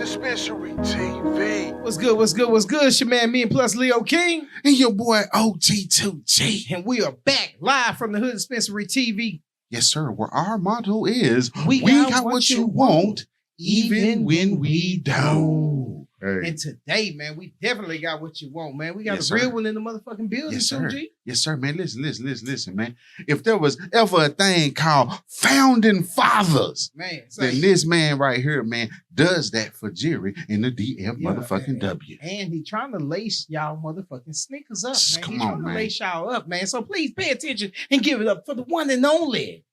Dispensary TV. What's good? What's good? What's good? It's your man, me and plus Leo King. And your boy OG2G. And we are back live from the Hood Dispensary TV. Yes, sir. Where our motto is, we got what you want, even when we don't. Hey. And today, man, we definitely got what you want, man. We got Yes, a real sir. one in the motherfucking building, Yes, sir. G. Yes, sir, man. Listen, man. If there was ever a thing called founding fathers, man, then this man right here, man, does that for Jerry in the DF motherfucking W. And he trying to lace y'all motherfucking sneakers up, man. Come He's on, trying man. to lace y'all up, man. So please pay attention and give it up for the one and only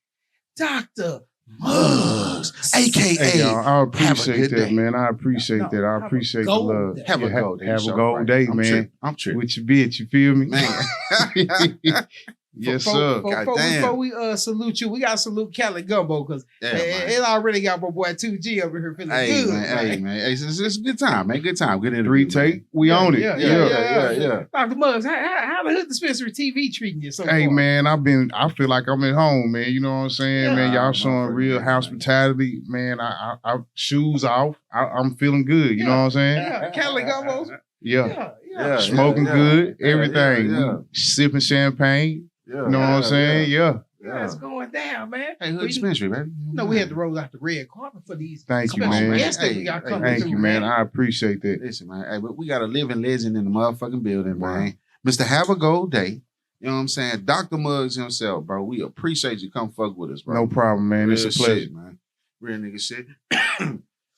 Dr. Muggs, aka Hey, y'all, I appreciate that, day. man. I appreciate that. I appreciate the love. Have a gold day. Have a gold day, man. I'm tripping. With your bitch, you feel me? Man. Yes, sir. Before we salute you, we got to salute Cali Gumbo because it already got my boy 2G over here feeling good. Hey, man. Hey, it's a good time, man. Good time. Good Three interview. take. We own it. Yeah. Dr. Muggs, how the Hood Dispensary TV treating you so far? Hey, man, I feel like I'm at home, man. You know what I'm saying, man? Y'all showing real hospitality, man. I shoes off. I'm feeling good. You know what I'm saying? Yeah, Cali Gumbo's. Yeah. Smoking good. Everything. Sipping champagne. You know what I'm saying? Yeah. It's going down, man. Hey, Hood Dispensary, man. No, we had to roll out the red carpet for these. Thank you, man. Guests that we got coming Thank through, you, man. I appreciate that. Listen, man. Hey, but we got a living legend in the motherfucking building, man. Mr. Have a Gold Day. You know what I'm saying? Dr. Muggs himself, bro. We appreciate you come fuck with us, bro. No problem, man. It's a pleasure. Shit, man. Real nigga shit.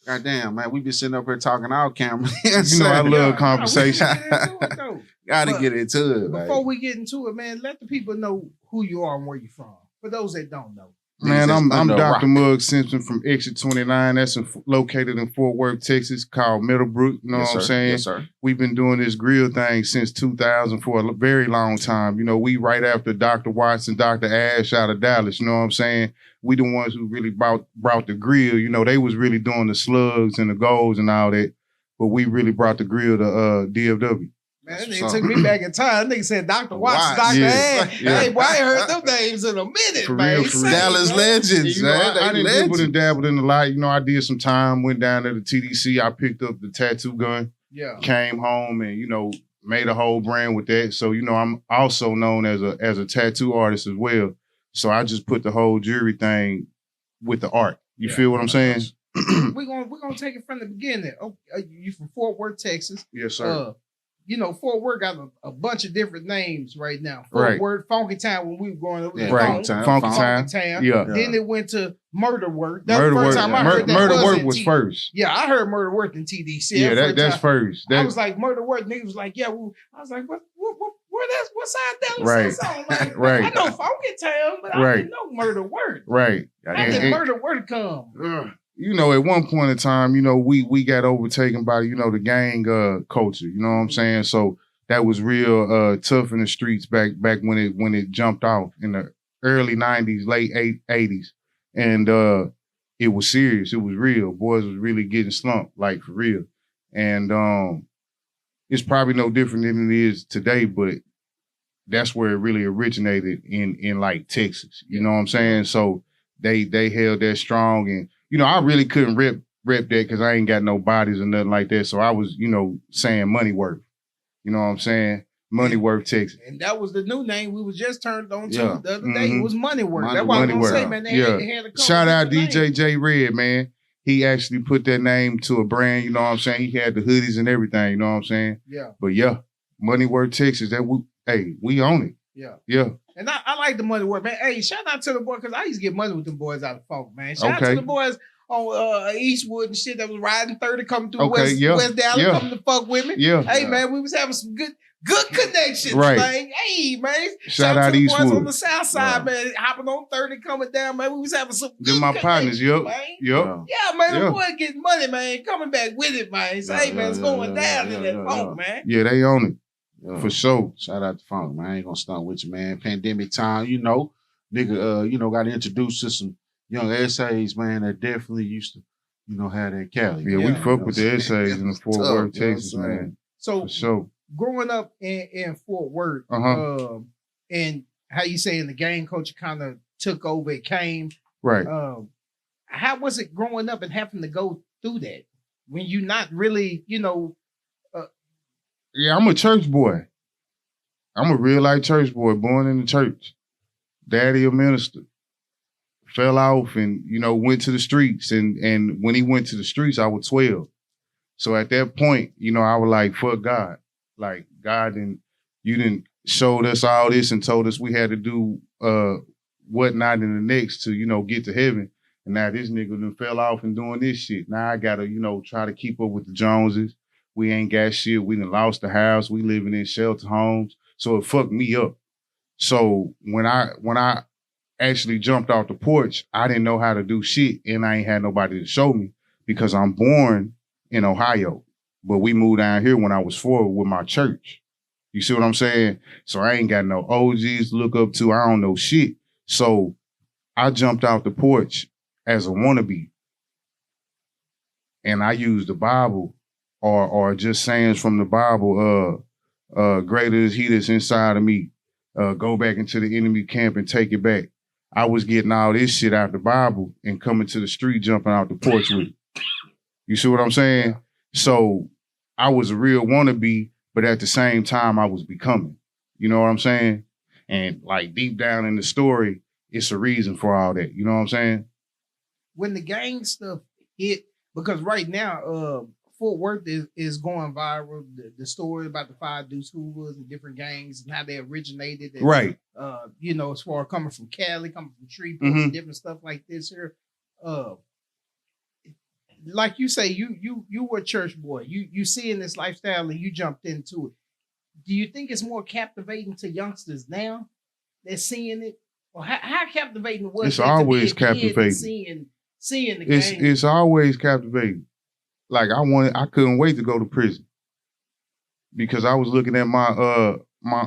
Goddamn, man. We been sitting up here talking our camera. You know, I love conversation. Gotta get into it, Before we get into it, man, let the people know who you are and where you're from. For those that don't know. Man, I'm Dr. Muggs Simpson from Exit 29. That's located in Fort Worth, Texas, called Middlebrook. You know what I'm saying? Yes, sir. We've been doing this grill thing since 2000 for a very long time. You know, we right after Dr. Watts and Dr. Ash out of Dallas. You know what I'm saying? We the ones who really brought the grill. You know, they was really doing the slugs and the golds and all that, but we really brought the grill to DFW. Man, that nigga took me back in time. That nigga said Dr. Watts, Dr. Ash. Hey, boy, I ain't heard them names in a minute, for man. Real. Dallas legends, you know, man. I didn't dibble and dabbled in a lot. You know, I did some time, went down to the TDC. I picked up the tattoo gun, came home and, you know, made a whole brand with that. So, you know, I'm also known as a tattoo artist as well. So I just put the whole jewelry thing with the art. You feel what I'm saying? We're gonna take it from the beginning. Oh, you from Fort Worth, Texas? Yes, sir. You know, Fort Worth got a bunch of different names right now. Fort Worth, Funky Town when we were growing up. Funky Town. Yeah. Then it went to Murder Worth. That's the first time I heard that. Murder Worth was first. Yeah, I heard Murder Worth in TDC. Yeah, that's first. I was like, Murder Worth. Niggas was like, yeah. I was like, what side Dallas is on? Like, I know Funky Town, but I didn't know Murder Worth. Right. How did Murder Worth come? You know, at one point in time, you know, we got overtaken by, you know, the gang culture. You know what I'm saying? So that was real tough in the streets back when it jumped off in the early 90s, late 80s. And it was serious. It was real. Boys was really getting slumped, like for real. And it's probably no different than it is today, but that's where it really originated in like Texas. You know what I'm saying? So they held that strong. And you know, I really couldn't rep that because I ain't got no bodies or nothing like that. So I was, you know, saying Money Worth. You know what I'm saying? Money Worth, Texas. And that was the new name we was just turned on to the other day. It was Money Worth. That's why I was going to say, man, they had a couple. Shout out DJ J Red, man. He actually put that name to a brand, you know what I'm saying? He had the hoodies and everything, you know what I'm saying? Yeah. But yeah, Money Worth, Texas, we own it. Yeah. And I like the Money Worth, man. Hey, shout out to the boy, because I used to get money with them boys out of funk, man. Shout out to the boys on Eastwood and shit that was riding 30 coming through West Dallas coming to fuck with me. Yeah. Hey, man, we was having some good connections, man. Hey, man. Shout out to the Eastwood. boys on the south side, man. Hopping on 30 coming down, man. We was having some good my partners, man. Yeah, man. The boy getting money, man. Coming back with it, man. So, hey, man, it's going down in that funk, man. Yeah, they own it. For sure. Shout out to Funk, man. I ain't gonna stunt with you, man. Pandemic time, you know, nigga, you know, got introduced to some young essays, man, that definitely used to, you know, have that Cali. Yeah, we fuck with the essays in the Fort Worth, Texas, man. So, for sure. Growing up in Fort Worth, and how you saying the gang culture kind of took over, it came. Right. How was it growing up and having to go through that? when you not really, Yeah, I'm a church boy. I'm a real life church boy, born in the church. Daddy a minister. Fell off and, went to the streets. And when he went to the streets, I was 12. So at that point, I was like, fuck God. Like, God you didn't showed us all this and told us we had to do whatnot in the next to, get to heaven. And now this nigga done fell off and doing this shit. Now I gotta, try to keep up with the Joneses. We ain't got shit. We done lost the house. We living in shelter homes. So it fucked me up. So when I actually jumped off the porch, I didn't know how to do shit, and I ain't had nobody to show me because I'm born in Ohio, but we moved down here when I was 4 with my church. You see what I'm saying? So I ain't got no OGs to look up to. I don't know shit. So I jumped off the porch as a wannabe, and I used the Bible or just sayings from the Bible. Greater is he that's inside of me. Go back into the enemy camp and take it back. I was getting all this shit out the Bible and coming to the street, jumping out the porch with it. You see what I'm saying? Yeah. So I was a real wannabe, but at the same time, I was becoming. You know what I'm saying? And like deep down in the story, it's a reason for all that. You know what I'm saying? When the gang stuff hit, because right now, Fort Worth is going viral. The story about the 5 Deuce Hoovers and different gangs and how they originated. And, right. As far as coming from Cali, coming from Shreveport, and different stuff like this here. Like you say, you were a church boy. You seeing this lifestyle and you jumped into it. Do you think it's more captivating to youngsters now? They're seeing it. Or how captivating was it? It's always captivating. Seeing the gang. It's always captivating. Like I couldn't wait to go to prison because I was looking at my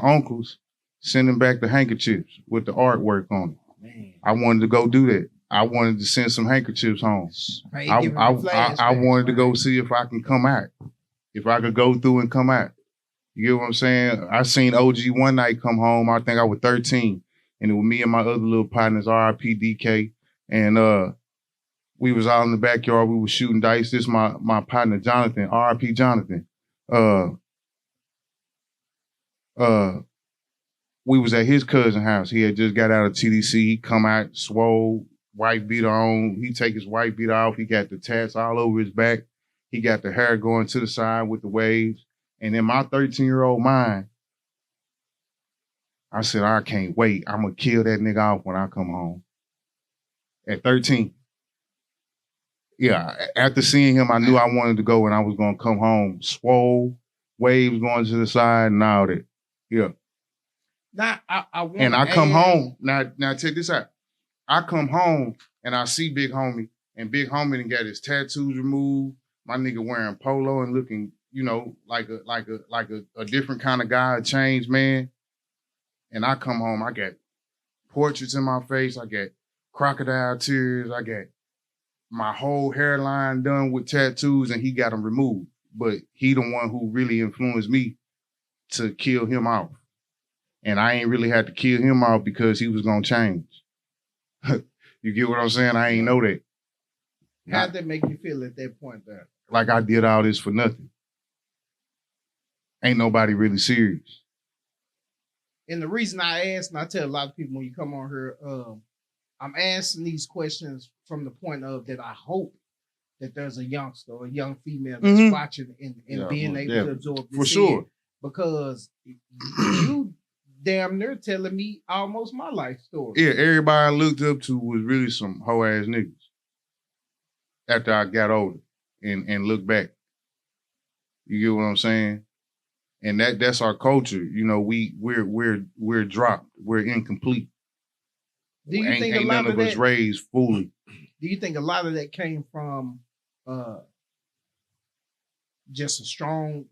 uncles sending back the handkerchiefs with the artwork on it. Man. I wanted to go do that. I wanted to send some handkerchiefs home. I wanted to go see if I can come out, if I could go through and come out. You get what I'm saying? I seen OG one night come home. I think I was 13, and it was me and my other little partners, RIP DK, and we was out in the backyard. We was shooting dice. This is my partner, Jonathan, RIP Jonathan. We was at his cousin's house. He had just got out of TDC. He come out, swole, white beater on. He take his white beater off. He got the tats all over his back. He got the hair going to the side with the waves. And in my 13-year-old mind, I said, I can't wait. I'm going to kill that nigga off when I come home. At 13. Yeah, after seeing him, I knew I wanted to go and I was going to come home. Swole, waves going to the side and all that. Yeah. Now, I come home. Now check this out. I come home and I see Big Homie, and Big Homie done got his tattoos removed. My nigga wearing polo and looking, like a different kind of guy, a changed man. And I come home, I got portraits in my face, I got crocodile tears, I got my whole hairline done with tattoos, and he got them removed. But he the one who really influenced me to kill him off. And I ain't really had to kill him off because he was gonna change. You get what I'm saying? I ain't know that. How'd that make you feel at that point there? Like I did all this for nothing. Ain't nobody really serious. And the reason I ask, and I tell a lot of people when you come on here, I'm asking these questions from the point of that I hope that there's a youngster or a young female that's watching and being able to absorb this. For sure. Because you damn near telling me almost my life story. Yeah, everybody I looked up to was really some hoe ass niggas. After I got older and looked back. You get what I'm saying? And that's our culture. We're dropped. We're incomplete. Do you think a lot of us raised fully? Do you think a lot of that came from just a strong?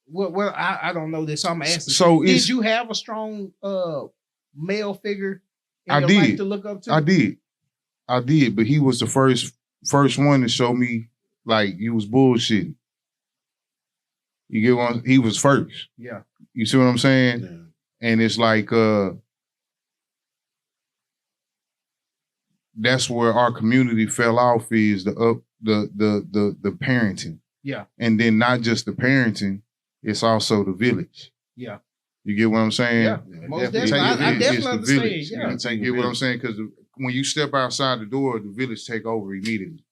Well, I don't know this. So I'm asking. So did you have a strong male figure in your life to look up to? I did, but he was the first one to show me like you was bullshitting. You get one? He was first. Yeah. You see what I'm saying? Yeah. And it's like that's where our community fell off, is the the parenting. Yeah. And then not just the parenting, it's also the village. Yeah. You get what I'm saying? Yeah. Most definitely. I definitely understand. Yeah. You get what I'm saying? Because when you step outside the door, the village take over immediately.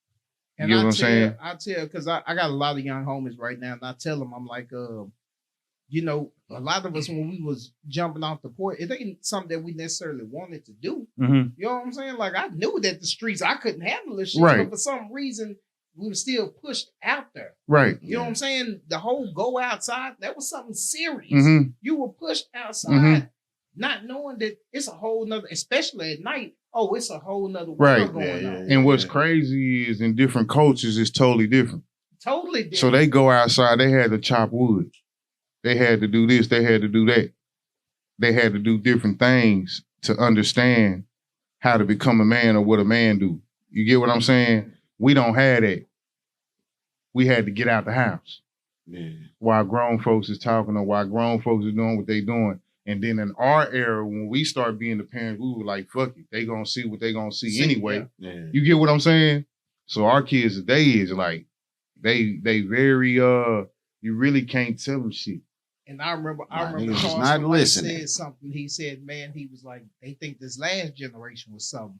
You And get what I'm saying? I tell, because I got a lot of young homies right now, and I tell them, I'm like, you know, a lot of us when we was jumping off the porch, it ain't something that we necessarily wanted to do. Mm-hmm. You know what I'm saying? Like I knew that the streets, I couldn't handle this shit, Right. but for some reason, we were still pushed out there. Right. You know what I'm saying? The whole go outside, that was something serious. Mm-hmm. You were pushed outside, Mm-hmm. not knowing that it's a whole nother, especially at night. Oh, it's a whole nother world Right. going on. And what's crazy is in different cultures, it's totally different. Totally different. So they go outside, they had to chop wood. They had to do this, they had to do that. They had to do different things to understand how to become a man or what a man do. You get what I'm saying? We don't have that. We had to get out the house. Yeah. While grown folks is talking or while grown folks are doing what they doing. And then in our era, when we start being the parents, we were like, fuck it. They gonna see what they gonna see anyway. Yeah. You get what I'm saying? So our kids today is like, they very, you really can't tell them shit. And I remember niggas is Carson not White listening. said something. He said, man, he was like, they think this last generation was something.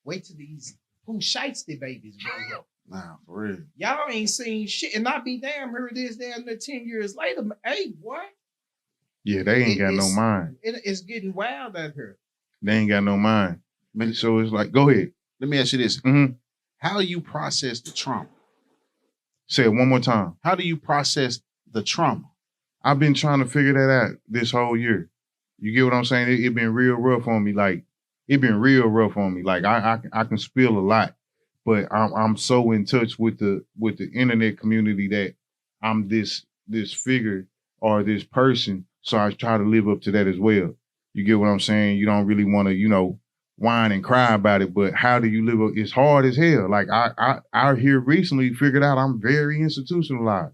Wait till these who shiesty babies grow up. Nah, for real. Y'all ain't seen shit. And I be damn, here it is down there 10 years later. Hey, what? Yeah, they ain't got no mind. It's getting wild out here. They ain't got no mind. So it's like, go ahead. Let me ask you this. Mm-hmm. How do you process the trauma? Say it one more time. How do you process the trauma? I've been trying to figure that out this whole year. You get what I'm saying? It been real rough on me. Like, it been real rough on me. Like, I can spill a lot, but I'm so in touch with the internet community that I'm this figure or this person. So I try to live up to that as well. You get what I'm saying? You don't really want to, whine and cry about it, but how do you live up? It's hard as hell. Like I here recently figured out I'm very institutionalized.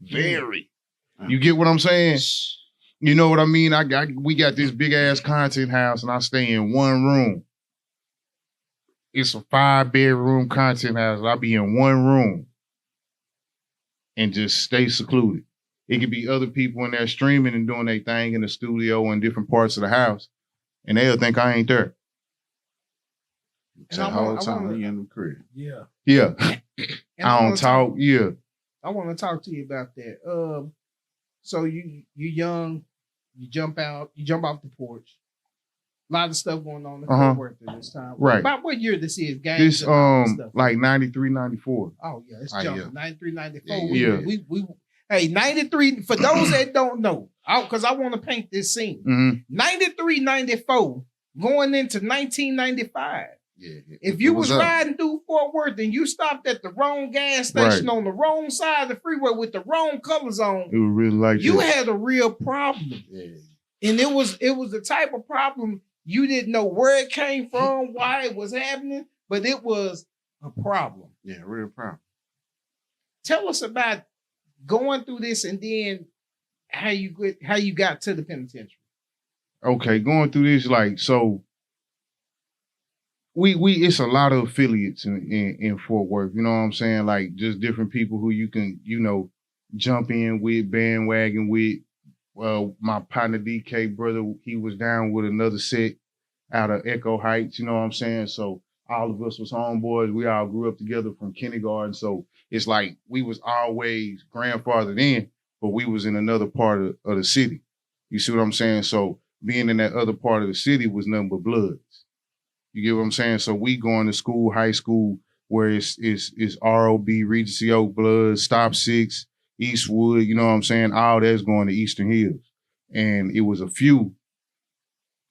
Very. You get what I'm saying? You know what I mean? We got this big ass content house and I stay in one room. It's a 5-bedroom content house. I'll be in one room and just stay secluded. It could be other people in there streaming and doing their thing in the studio in different parts of the house, and they'll think I ain't there. The whole time you in the crib. Yeah. Yeah. And I don't talk. Yeah. I want to talk to you about that. So you young, you jump off the porch. A lot of stuff going on in Fort Worth at this time. Right. About what year this is? This stuff. like 93, 94. Oh yeah, it's Oh, jumping. yeah. 93, 94. Yeah. We hey, 93, for those that don't know, because I want to paint this scene. Mm-hmm. 93, 94, going into 1995. Yeah. If you was riding through Fort Worth and you stopped at the wrong gas station on the wrong side of the freeway with the wrong colors on, It was really like you this. had a real problem. Yeah. And it was the type of problem you didn't know where it came from, why it was happening, but it was a problem. Yeah, real problem. Tell us about going through this and then how you got to the penitentiary. Okay, going through this, like, so we it's a lot of affiliates in Fort Worth, you know what I'm saying? Like, just different people who you can, jump in with, bandwagon with. My partner DK brother, he was down with another set out of Echo Heights, you know what I'm saying? So all of us was homeboys. We all grew up together from kindergarten. So it's like we was always grandfathered in, but we was in another part of the city. You see what I'm saying? So being in that other part of the city was nothing but bloods. You get what I'm saying? So we going to school, high school, where it's ROB, Regency Oak Blood, Stop 6, Eastwood, you know what I'm saying? All that's going to Eastern Hills. And it was a few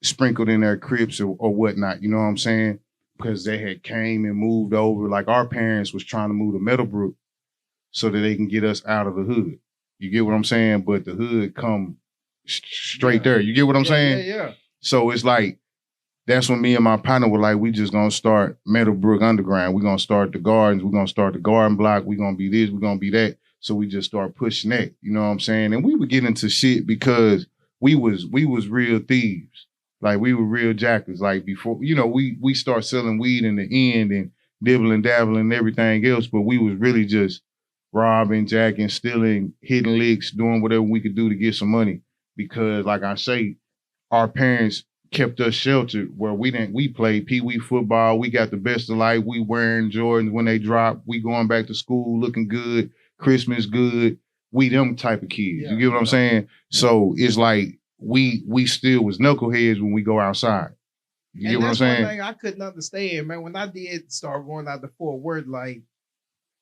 sprinkled in their Crips or whatnot, you know what I'm saying? Because they had came and moved over. Like, our parents was trying to move to Meadowbrook so that they can get us out of the hood. You get what I'm saying? But the hood come straight there. You get what I'm saying? Yeah. So it's like, that's when me and my partner were like, we just gonna start Meadowbrook Underground. We're gonna start the gardens. We're gonna start the garden block. We're gonna be this. We're gonna be that. So we just start pushing that. You know what I'm saying? And we would get into shit because we was real thieves. Like, we were real jackers. Like, before, we start selling weed in the end, and dibble and dabble and everything else, but we was really just robbing, jacking, stealing, hitting licks, doing whatever we could do to get some money. Because, like I say, our parents kept us sheltered where we played pee-wee football. We got the best of life. We wearing Jordans when they drop. We going back to school looking good. Christmas good. We them type of kids. Yeah, you get what I'm saying? So it's like we still was knuckleheads when we go outside. You get what I'm saying? One thing I couldn't understand, man. When I did start going out to Fort Worth, like,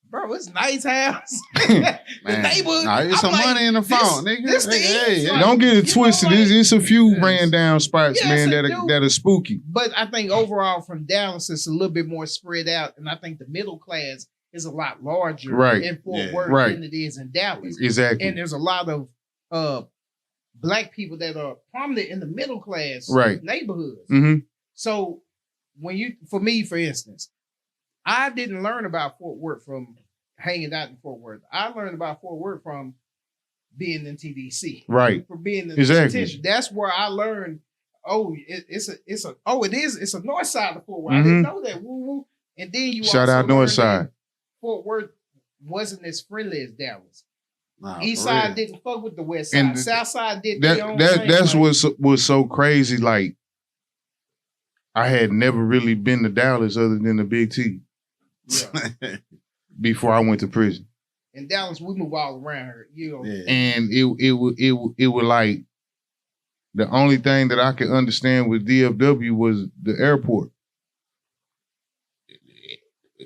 bro, it's nice house. The neighborhood. Nah, it's some money in the phone, nigga. Like, don't get it twisted. It's a few Yes. ran down spots, Yes, man, it that do. are spooky. But I think overall from Dallas, it's a little bit more spread out. And I think the middle class is a lot larger Right. in Fort Yeah. Worth Right. than it is in Dallas. Exactly. And there's a lot of black people that are prominent in the middle class Right. neighborhoods. Mm-hmm. So for me, for instance, I didn't learn about Fort Worth from hanging out in Fort Worth. I learned about Fort Worth from being in TDC. Right. For being in Exactly. the detention. That's where I learned, it's a north side of Fort Worth. I didn't know that. Woo woo. And then you Shout also out north learned side. that Fort Worth wasn't as friendly as Dallas. Nah, East for side real. didn't fuck with the west side. And South side did their own thing. That's like, was so crazy. Like, I had never really been to Dallas other than the Big T yeah. before I went to prison. In Dallas, we move all around here. You know, Yeah. And it was like the only thing that I could understand with DFW was the airport,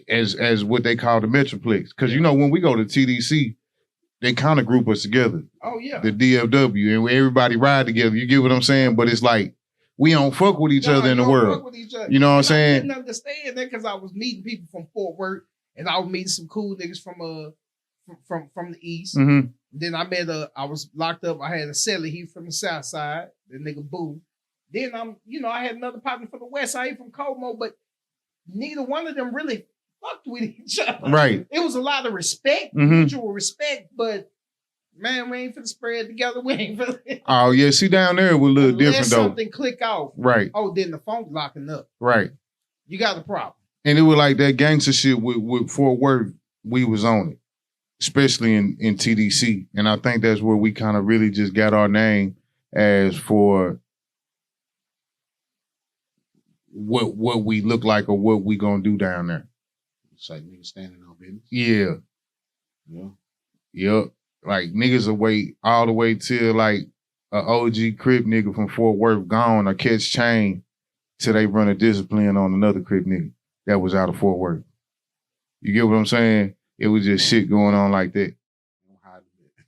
as what they call the Metroplex. Because you know when we go to TDC, they kind of group us together, oh yeah. the DFW, and everybody ride together. You get what I'm saying? But it's like we don't fuck with each other in the world. You know what I'm saying? I didn't understand that because I was meeting people from Fort Worth, and I was meeting some cool niggas from the east. Mm-hmm. Then I was locked up. I had a celly. He from the south side. The nigga Boo. Then I had another partner from the west side, he from Como, but neither one of them really fucked with each other. Right. It was a lot of respect, Mhm. mutual respect, but man, we ain't finna spread together. We ain't finna. Oh yeah, see down there we're a little Unless different though. something click off. Right, Oh, then the phone's locking up. right. You got a problem. And it was like that gangster shit with Fort Worth. We was on it, especially in TDC, and I think that's where we kind of really just got our name as for what we look like or what we gonna do down there. It's like niggas standing on business. Yeah, Yeah. yep. Like niggas will wait all the way till like a OG Crip nigga from Fort Worth gone or catch chain till they run a discipline on another Crip nigga that was out of Fort Worth. You get what I'm saying? It was just shit going on like that.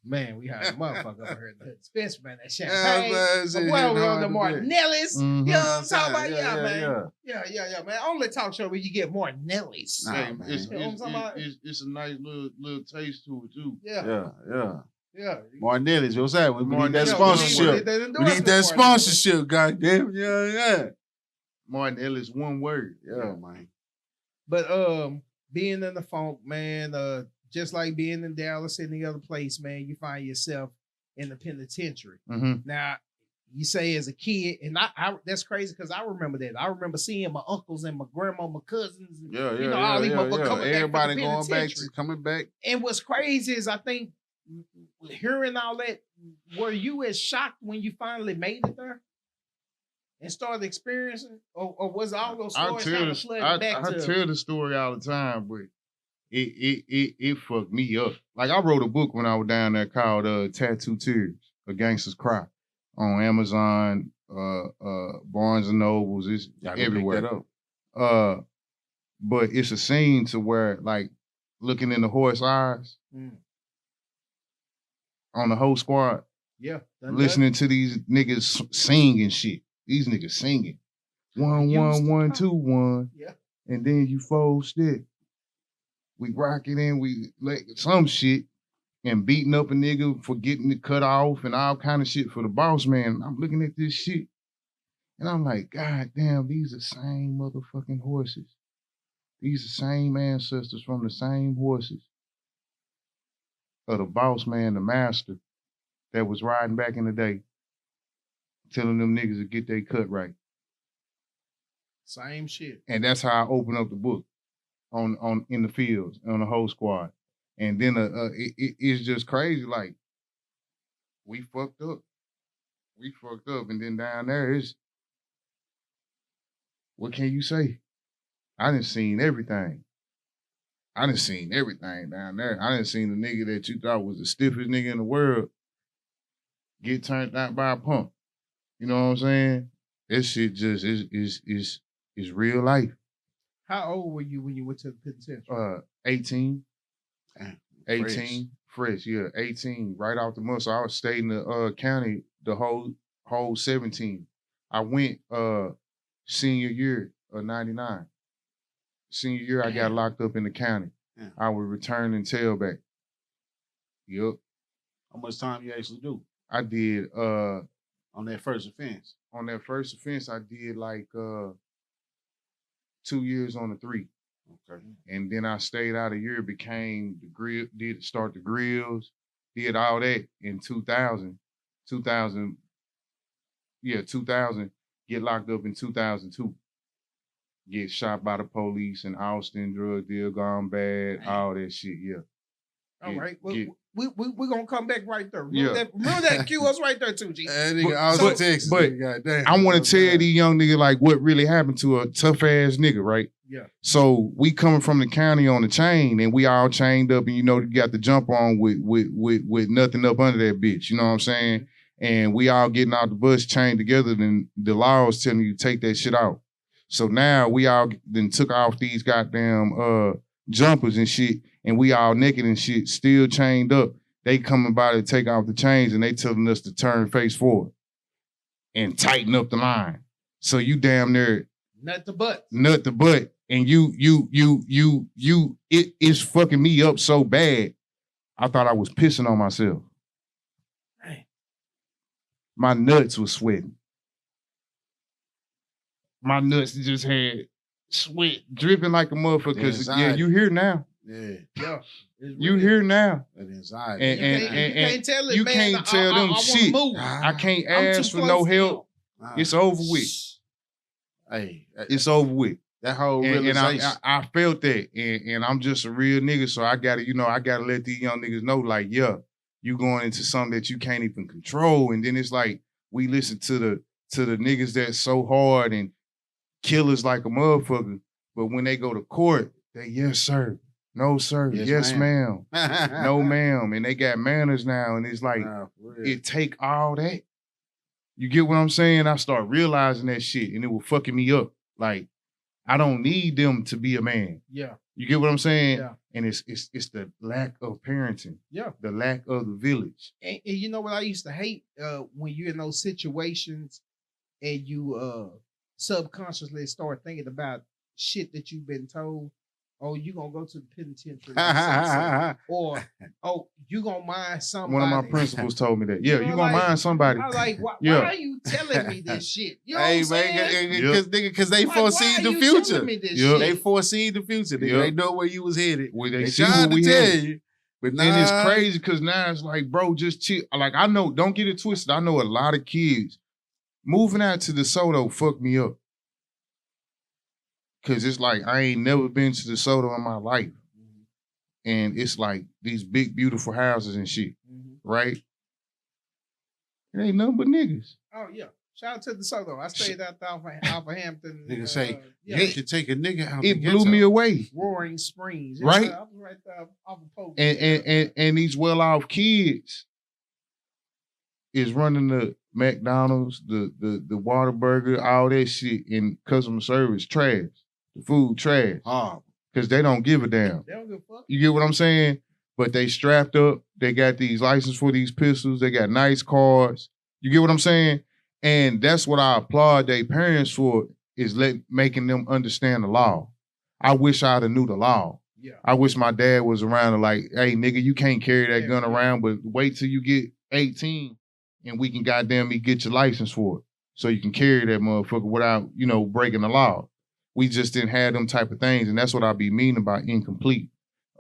Man, we had a motherfucker over here. The Dispensary, man, that Yeah, man, champagne. shit Boy, hitting we on hard the to Martinellis. Mhm. You know what I'm talking about? Yeah, man. yeah. Yeah, man. Only talk show where you get Martinellis. Nah, Hey, man. it's, You know what I'm talking about? it's a nice little taste to it too. Yeah. Yeah. Martinelli's, what's that? We need that Martinelli's, sponsorship. We need that sponsorship, goddamn. Yeah. Martinelli's one word. Yeah, man. But being in the funk, man, just like being in Dallas and the other place, man, you find yourself in the penitentiary. Mm-hmm. Now, you say as a kid, and I that's crazy because I remember that. I remember seeing my uncles and my grandma, my cousins, and, all these motherfuckers coming Everybody back from the going back, penitentiary. coming back. And what's crazy is I think hearing all that, were you as shocked when you finally made it there and started experiencing, or was all those stories kind of flooded back I to? tell the story all the time, but it fucked me up. Like I wrote a book when I was down there called Tattoo Tears, A Gangster's Cry on Amazon, Barnes and Nobles, it's everywhere. Pick that up. But it's a scene to where like looking in the horse eyes on the whole squad, listening to these niggas singing shit. These niggas singing 1 1 1 2 1, and then you fold stick. We rocking in, we like some shit and beating up a nigga for getting it cut off and all kind of shit for the boss man. I'm looking at this shit and I'm like, God damn, these are same motherfucking horses. These are same ancestors from the same horses of the boss man, the master that was riding back in the day, telling them niggas to get their cut right. Same shit. And that's how I open up the book. on in the fields on the whole squad. And then it's just crazy. Like we fucked up. We fucked up. And then down there is what can you say? I done seen everything. I done seen everything down there. I done seen the nigga that you thought was the stiffest nigga in the world get turned out by a pump. You know what I'm saying? That shit just is real life. How old were you when you went to the penitentiary? 18. Damn, 18. Fresh, yeah. 18. Right off the month. So I was staying in the county the whole 17. I went senior year of 99. Senior year, I got locked up in the county. Yeah. I would return and tailback. Yup. How much time you actually do I did on that first offense? on that first offense, I did like 2 years on the 3. Okay. And then I stayed out a year, became the grill, did start the grills, did all that in 2000. 2000, get locked up in 2002. Get shot by the police in Austin, drug deal gone bad, all that shit, yeah. All right. Well, get- we're going to come back right there. Yeah. Remember that cue us right there, too, G. That nigga But- Austin, but- Texas. but nigga, goddamn. I want to tell these young niggas like what really happened to a tough ass nigga, right? Yeah. So we coming from the county on the chain, and we all chained up, and you know you got the jump on with nothing up under that bitch. You know what I'm saying? And we all getting out the bus chained together. Then the law is telling you to take that shit out. So now we all then took off these goddamn jumpers and shit, and we all naked and shit, still chained up. They coming by to take off the chains, and they telling us to turn face forward and tighten up the line. So you damn near Nut the butt. nut the butt, and it's fucking me up so bad. I thought I was pissing on myself. Dang. My nuts was sweating. My nuts just had sweat dripping like a motherfucker. Cause yeah, anxiety. you here now. Yeah. Yeah. It's You real. here now. That anxiety. And- You can't tell it, you man. can't tell I them wanna shit. move. I can't I'm too ask for close no to help. Nah. It's over with. Hey, It's over with. that whole And realization. I felt that, and I'm just a real nigga, so I gotta let these young niggas know, like, yeah, you going into something that you can't even control, and then it's like we listen to the niggas that's so hard and killers like a motherfucker, but when they go to court, they yes sir, no sir, yes, ma'am, no ma'am, and they got manners now, and it's like Nah, for real. it take all that. You get what I'm saying? I start realizing that shit, and it was fucking me up. Like, I don't need them to be a man. Yeah. You get what I'm saying? Yeah. And it's the lack of parenting, Yeah. the lack of the village. And you know what I used to hate when you're in those situations and you subconsciously start thinking about shit that you've been told. Oh, you gonna go to the penitentiary, or oh, you gonna mind somebody. One of my principals told me that. Yeah, You you know, gonna like, mind somebody. I like, why Yeah. are you telling me this shit? You know Hey, what I'm man, saying? because they Like, foresee why are the you future. telling me this Yeah. shit? They foresee the future. Nigga. Yeah. They know where you was headed. Well, They see tried what to we tell had. you, but And it's nah. crazy because now it's like, bro, just chill. Like, I know, don't get it twisted. I know a lot of kids moving out to DeSoto fucked me up. Cause it's like I ain't never been to DeSoto in my life. And it's like these big, beautiful houses and shit, Mhm. right? It ain't nothing but niggas. Oh yeah. Shout out to the Soto. I stayed out there off of Hampton. Nigga say, yeah, you can take a nigga out. It blew me away. Roaring Springs. Right? I was right there off of Pope. And these well-off kids is running the McDonald's, the Whataburger, all that shit, and customer service trash. The food trash. Because they don't give a damn. They don't give a fuck. You get what I'm saying? But they strapped up. They got these licenses for these pistols. They got nice cars. You get what I'm saying? And that's what I applaud their parents for, is making them understand the law. I wish I'd have knew the law. Yeah. I wish my dad was around and like, hey, nigga, you can't carry that Yeah, gun yeah. around, but wait till you get 18 and we can goddamn me get your license for it. So you can carry that motherfucker without, breaking the law. We just didn't have them type of things. And that's what I be meaning about incomplete,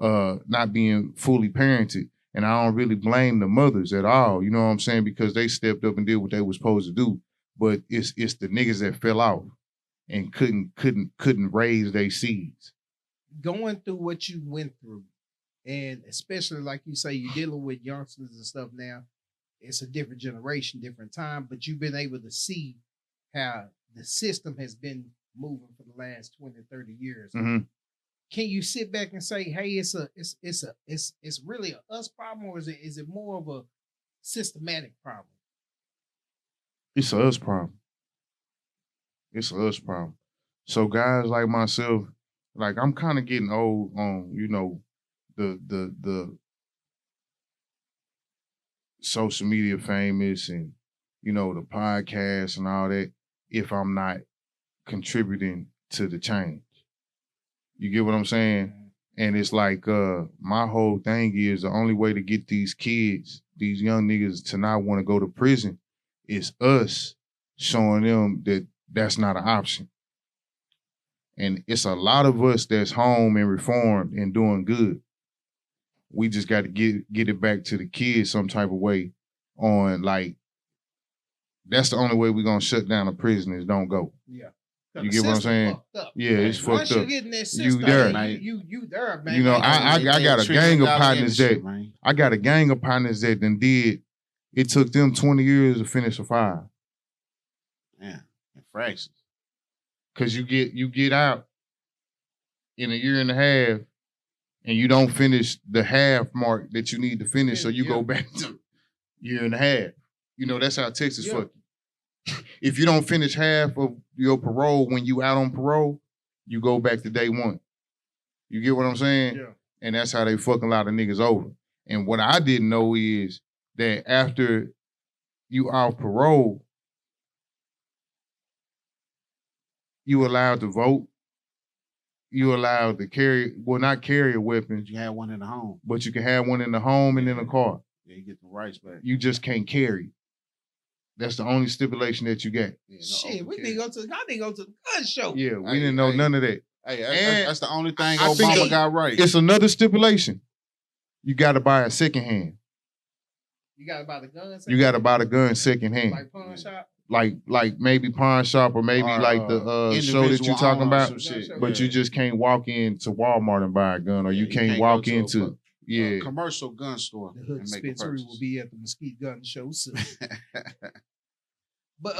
not being fully parented. And I don't really blame the mothers at all. You know what I'm saying? Because they stepped up and did what they were supposed to do. But it's the niggas that fell off and couldn't raise their seeds. going through what you went through, and especially like you say, you're dealing with youngsters and stuff now. It's a different generation, different time, but you've been able to see how the system has been moving for the last 20, 30 years. Mm-hmm. Can you sit back and say, hey, it's really a us problem, or is it more of a systematic problem? It's a us problem. It's a us problem. So guys like myself, like I'm kind of getting old on, you know, the social media famous and, you know, the podcast and all that, if I'm not contributing to the change. You get what I'm saying? And it's like my whole thing is the only way to get these kids, these young niggas to not want to go to prison is us showing them that that's not an option. And it's a lot of us that's home and reformed and doing good. We just got to get it back to the kids some type of way on, like, that's the only way we're going to shut down a prison is don't go. Yeah. You get what I'm saying? Yeah, it's fucked once up. you get in that system, You there. You there, man. You know, I got a gang of partners industry, that man. I got a gang of partners that then did. It took them 20 years to finish a 5. Yeah, fractions. Cause you get out in a year and a half, and you don't finish the half mark that you need to finish, so you go back to year and a half. You know, that's how Texas fuck you. If you don't finish half of your parole when you out on parole, you go back to day one. You get what I'm saying? Yeah. And that's how they fucking a lot of niggas over. And what I didn't know is that after you off parole, you allowed to vote. You allowed to carry, well, not carry a weapon. You had one in the home. But you can have one in the home and in the car. Yeah, you get the rights back. You just can't carry. That's the only stipulation that you get. Yeah, no, Shit, we need to go to the gun show. Yeah, we didn't know none of that. Hey, that's the only thing I think Obama got right. It's another stipulation. You got to buy a second hand. You got to buy the gun. You got to buy the gun second hand. Like pawn shop. Like maybe pawn shop or maybe like the show that you're talking about. But you just can't walk into Walmart and buy a gun, or you can't walk into commercial gun store. The hood dispensary will be at the Mesquite Gun Show soon. But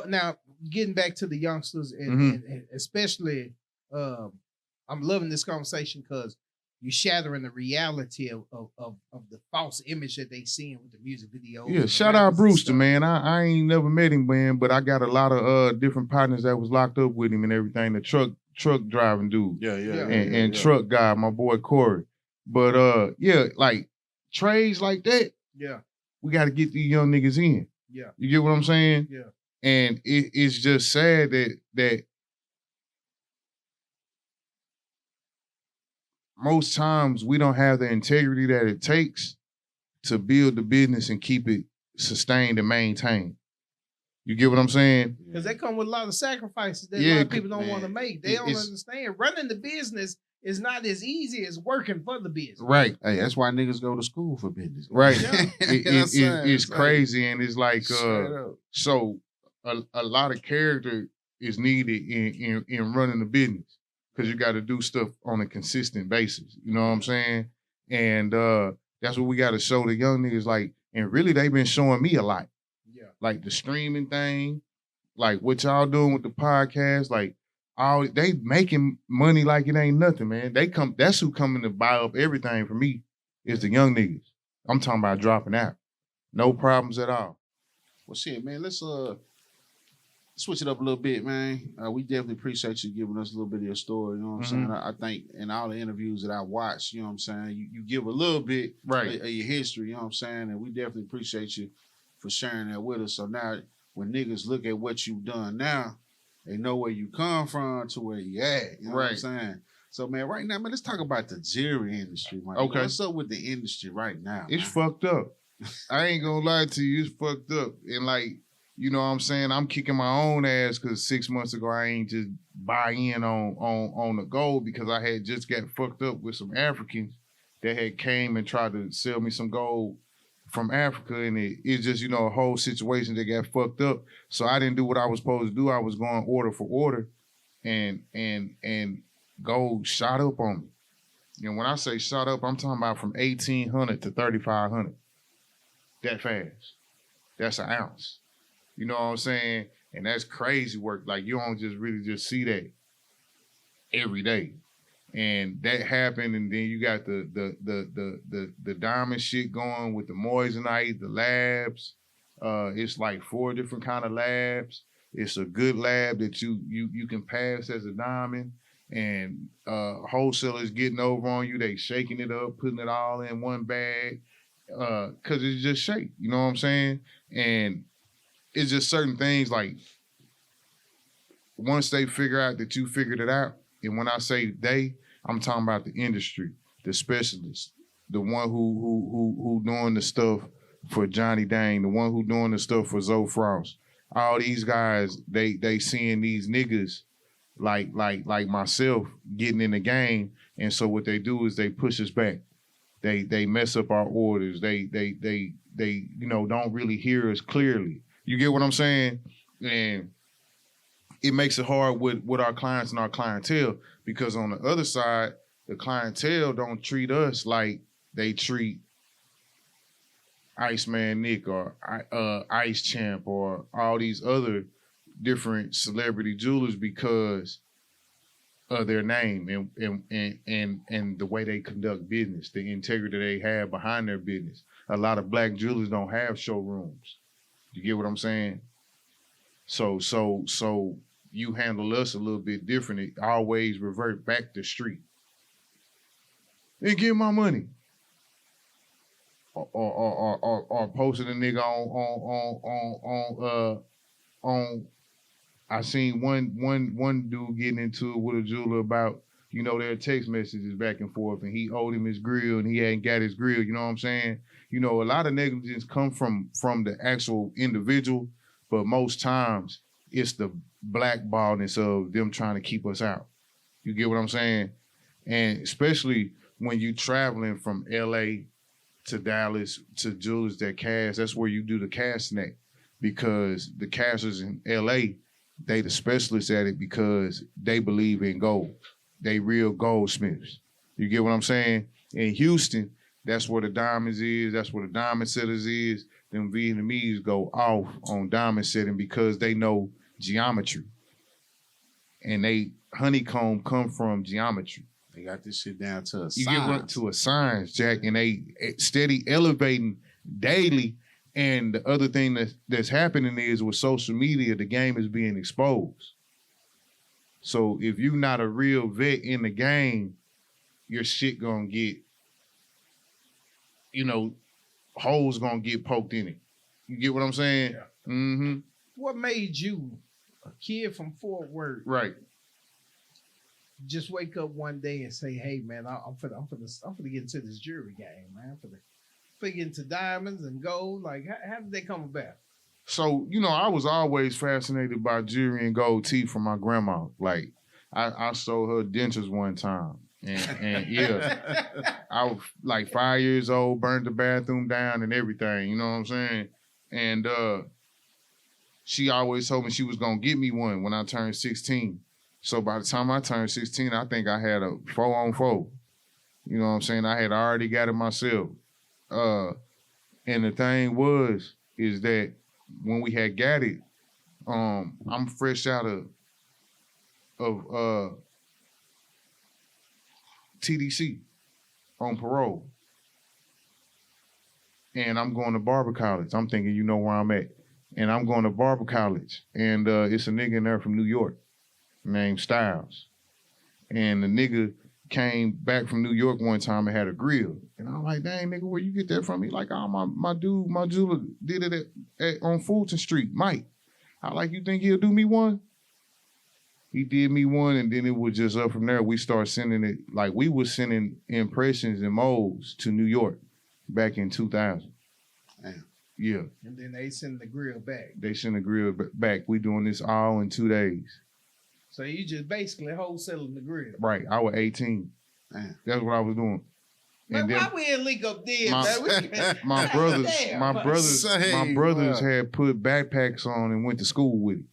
now getting back to the youngsters and especially I'm loving this conversation because you're shattering the reality of the false image that they seeing with the music videos. Yeah, shout out Brewster, man. I ain't never met him, man, but I got a lot of different partners that was locked up with him and everything. The truck driving dude. And truck guy, my boy Corey. But like trades like that. Yeah. We got to get these young niggas in. Yeah. You get what I'm saying? Yeah. And it's just sad that most times we don't have the integrity that it takes to build the business and keep it sustained and maintained. You get what I'm saying? Because they come with a lot of sacrifices that a lot of people don't want to make. They don't understand. Running the business is not as easy as working for the business. Right. Hey, that's why niggas go to school for business. Right. Yeah. It's crazy, and it's like so a lot of character is needed in running the business, because you got to do stuff on a consistent basis. You know what I'm saying? And that's what we got to show the young niggas. Like, and really they've been showing me a lot. Yeah. Like the streaming thing, like what y'all doing with the podcast, like they making money like it ain't nothing, man. That's who coming to buy up everything for me, is the young niggas. I'm talking about dropping out. No problems at all. Well, shit, man, let's switch it up a little bit, man. We definitely appreciate you giving us a little bit of your story. You know what I'm saying? I think in all the interviews that I watched, you know what I'm saying, you give a little bit of your history, you know what I'm saying? And we definitely appreciate you for sharing that with us. So now when niggas look at what you've done now, they know where you come from to where you at. You know what I'm saying? So, man, right now, man, let's talk about the jewelry industry, man. Okay. What's up with the industry right now? It's man? fucked up. I ain't gonna lie to you, it's fucked up. And like, you know what I'm saying? I'm kicking my own ass because 6 months ago I ain't just buy in on the gold, because I had just got fucked up with some Africans that had came and tried to sell me some gold from Africa, and it's just, you know, a whole situation that got fucked up. So I didn't do what I was supposed to do. I was going order for order, and gold shot up on me. And when I say shot up, I'm talking about from 1,800 to 3,500. That fast. That's an ounce. You know what I'm saying? And that's crazy work. Like you don't just really just see that every day. And that happened, and then you got the diamond shit going with the moissanite, the labs. It's like 4 different kind of labs. It's a good lab that you can pass as a diamond, and wholesalers getting over on you. They shaking it up, putting it all in one bag, cause it's just shake. You know what I'm saying? And it's just certain things like once they figure out that you figured it out, and when I say they, I'm talking about the industry, the specialists, the one who doing the stuff for Johnny Dang, the one who doing the stuff for Zoe Frost. All these guys, they seeing these niggas like myself getting in the game, and so what they do is they push us back. They mess up our orders. They don't really hear us clearly. You get what I'm saying? And it makes it hard with our clients and our clientele, because on the other side, the clientele don't treat us like they treat Iceman Nick or Ice Champ or all these other different celebrity jewelers because of their name and the way they conduct business, the integrity they have behind their business. A lot of black jewelers don't have showrooms. You get what I'm saying? So you handle us a little bit different. It always revert back to street. Hey, give my money. Or posting a nigga on I seen one dude getting into it with a jeweler about, their text messages back and forth, and he owed him his grill and he hadn't got his grill. You know what I'm saying? A lot of negligence come from the actual individual, but most times it's the blackballedness of them trying to keep us out. You get what I'm saying? And especially when you traveling from LA to Dallas to jewelers that cash, that's where you do the cash snack, because the cashers in LA, they the specialists at it because they believe in gold. They real goldsmiths. You get what I'm saying? In Houston, that's where the diamonds is. That's where the diamond setters is. Them Vietnamese go off on diamond setting because they know geometry. And they honeycomb come from geometry. They got this shit down to a science. You get what, to a science, Jack, and they steady elevating daily. And the other thing that's happening is with social media, the game is being exposed. So if you're not a real vet in the game, your shit gonna get, holes gonna get poked in it. You get what I'm saying? Yeah. Mm-hmm. What made you, a kid from Fort Worth, Right. just wake up one day and say, "Hey, man, I'm finna get into this jewelry game, man. I'm finna get into diamonds and gold." Like, how did they come about? So, I was always fascinated by jewelry and gold teeth from my grandma. Like, I sold her dentures one time. And yeah, I was like 5 years old, burned the bathroom down and everything. You know what I'm saying? And she always told me she was going to get me one when I turned 16. So by the time I turned 16, I think I had a 4-on-4. You know what I'm saying? I had already got it myself. And the thing is that when we had got it, I'm fresh out of TDC on parole. And I'm going to barber college. I'm thinking, you know where I'm at. And I'm going to barber college. And it's a nigga in there from New York named Styles. And the nigga came back from New York one time and had a grill. And I'm like, dang, nigga, where you get that from? He like, oh, my jeweler did it on Fulton Street, Mike. I like, you think he'll do me one? He did me one, and then it was just up from there. We started sending it, like we was sending impressions and molds to New York back in 2000. Damn. Yeah. And then they send the grill back. They send the grill back. We doing this all in 2 days. So you just basically wholesaling the grill. Right. I was 18. Damn. That's what I was doing. Man, And then why we in link up there, man? my brothers Say, had wow. put backpacks on and went to school with it.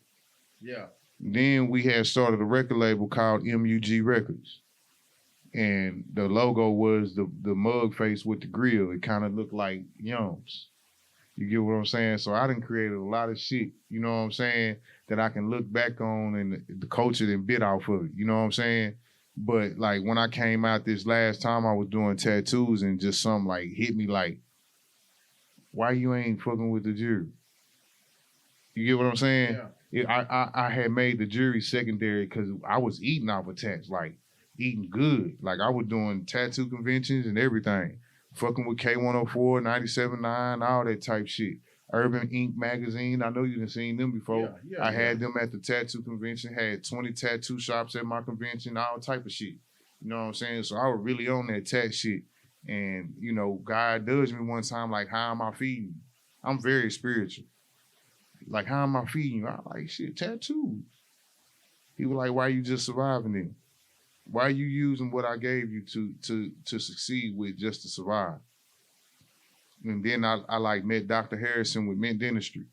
Yeah. Then we had started a record label called MUG Records. And the logo was the mug face with the grill. It kind of looked like Yums. You get what I'm saying? So I done created a lot of shit, you know what I'm saying, that I can look back on and the culture and bit off of it, you know what I'm saying? But like when I came out this last time, I was doing tattoos and just something like hit me like, why you ain't fucking with the jury? You get what I'm saying? I had made the jury secondary because I was eating off of tats, like eating good. Like I was doing tattoo conventions and everything. Fucking with K104, 97.9, all that type shit. Urban Ink magazine. I know you done seen them before. I had them at the tattoo convention, had 20 tattoo shops at my convention, all type of shit. You know what I'm saying? So I was really on that tat shit. And, you know, God judged me one time, like, how am I feeding you? I'm very spiritual. Like, how am I feeding you? I like, shit, tattoos. He was like, why you just surviving them? Why are you using what I gave you to succeed with just to survive? And then I like met Dr. Harrison with Mint Dentistry.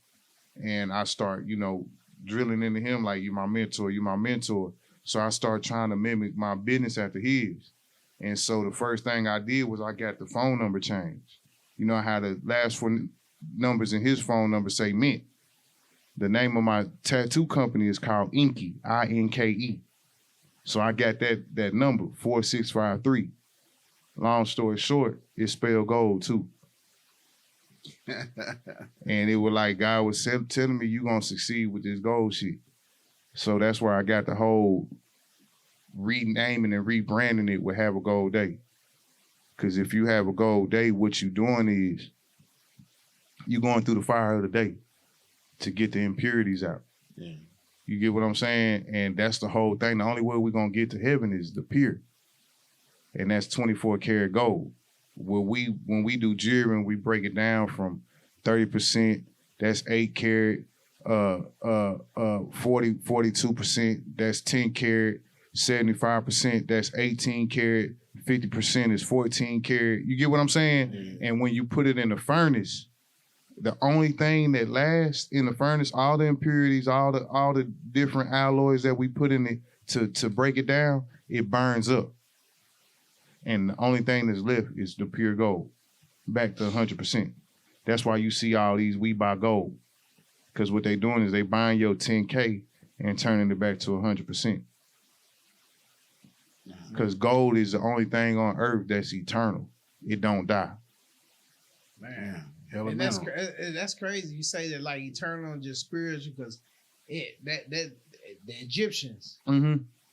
And I start, you know, drilling into him like, you my mentor, you my mentor. So I start trying to mimic my business after his. And so the first thing I did was I got the phone number changed. You know how the last four numbers in his phone number say Mint. The name of my tattoo company is called Inke, I-N-K-E. So I got that number, 4653. Long story short, it's spelled gold too. And it was like God was telling me you gonna succeed with this gold shit. So that's where I got the whole renaming and rebranding it with Have a Gold Day. Because if you have a gold day, what you doing is you going through the fire of the day to get the impurities out. Yeah. You get what I'm saying? And that's the whole thing. The only way we're going to get to heaven is the pure. And that's 24 karat gold. When we do jewelry and we break it down from 30%, that's 8 karat, 42%, that's 10 karat, 75%, that's 18 karat, 50% is 14 karat. You get what I'm saying? Yeah. And when you put it in the furnace, the only thing that lasts in the furnace, all the impurities, all the different alloys that we put in it to break it down, it burns up. And the only thing that's left is the pure gold, back to 100%. That's why you see all these We Buy Gold. Because what they doing is they buying your 10K and turning it back to 100%. Because gold is the only thing on earth that's eternal. It don't die. Man. And that's crazy. You say that like eternal and just spiritual because the Egyptians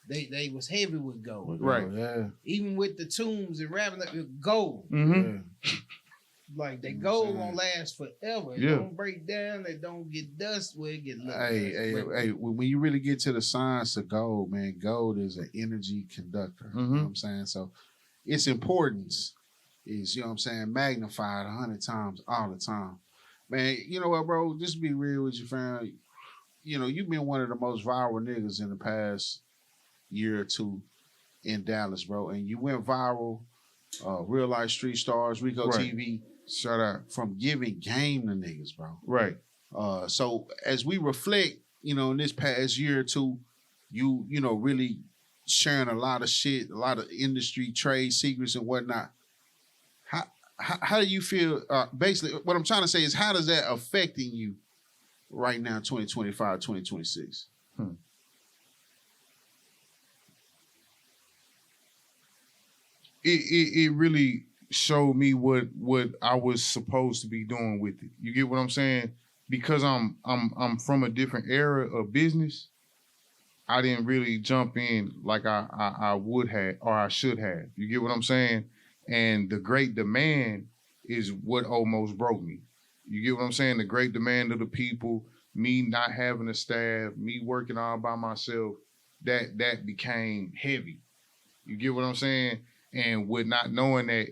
they was heavy with gold, right? Yeah. Even with the tombs and wrapping up with gold, like that gold won't last forever. It don't break down. It don't get dust where it get left. Hey, when you really get to the science of gold, man, gold is an energy conductor. You know what I'm saying? So its importance is, you know what I'm saying, magnified 100 times all the time. Man, you know what, bro? Just to be real with you, fam. You know, you've been one of the most viral niggas in the past year or two in Dallas, bro. And you went viral, Real Life Street Stars, Rico TV. Shout out. From giving game to niggas, bro. Right. So as we reflect, you know, in this past year or two, you know, really sharing a lot of shit, a lot of industry trade secrets and whatnot. How do you feel? Basically, what I'm trying to say is, how does that affecting you right now, 2025, 2026? It really showed me what I was supposed to be doing with it. You get what I'm saying? Because I'm from a different era of business. I didn't really jump in like I would have or I should have. You get what I'm saying? And the great demand is what almost broke me. You get what I'm saying? The great demand of the people, me not having a staff, me working all by myself, that became heavy. You get what I'm saying? And with not knowing that,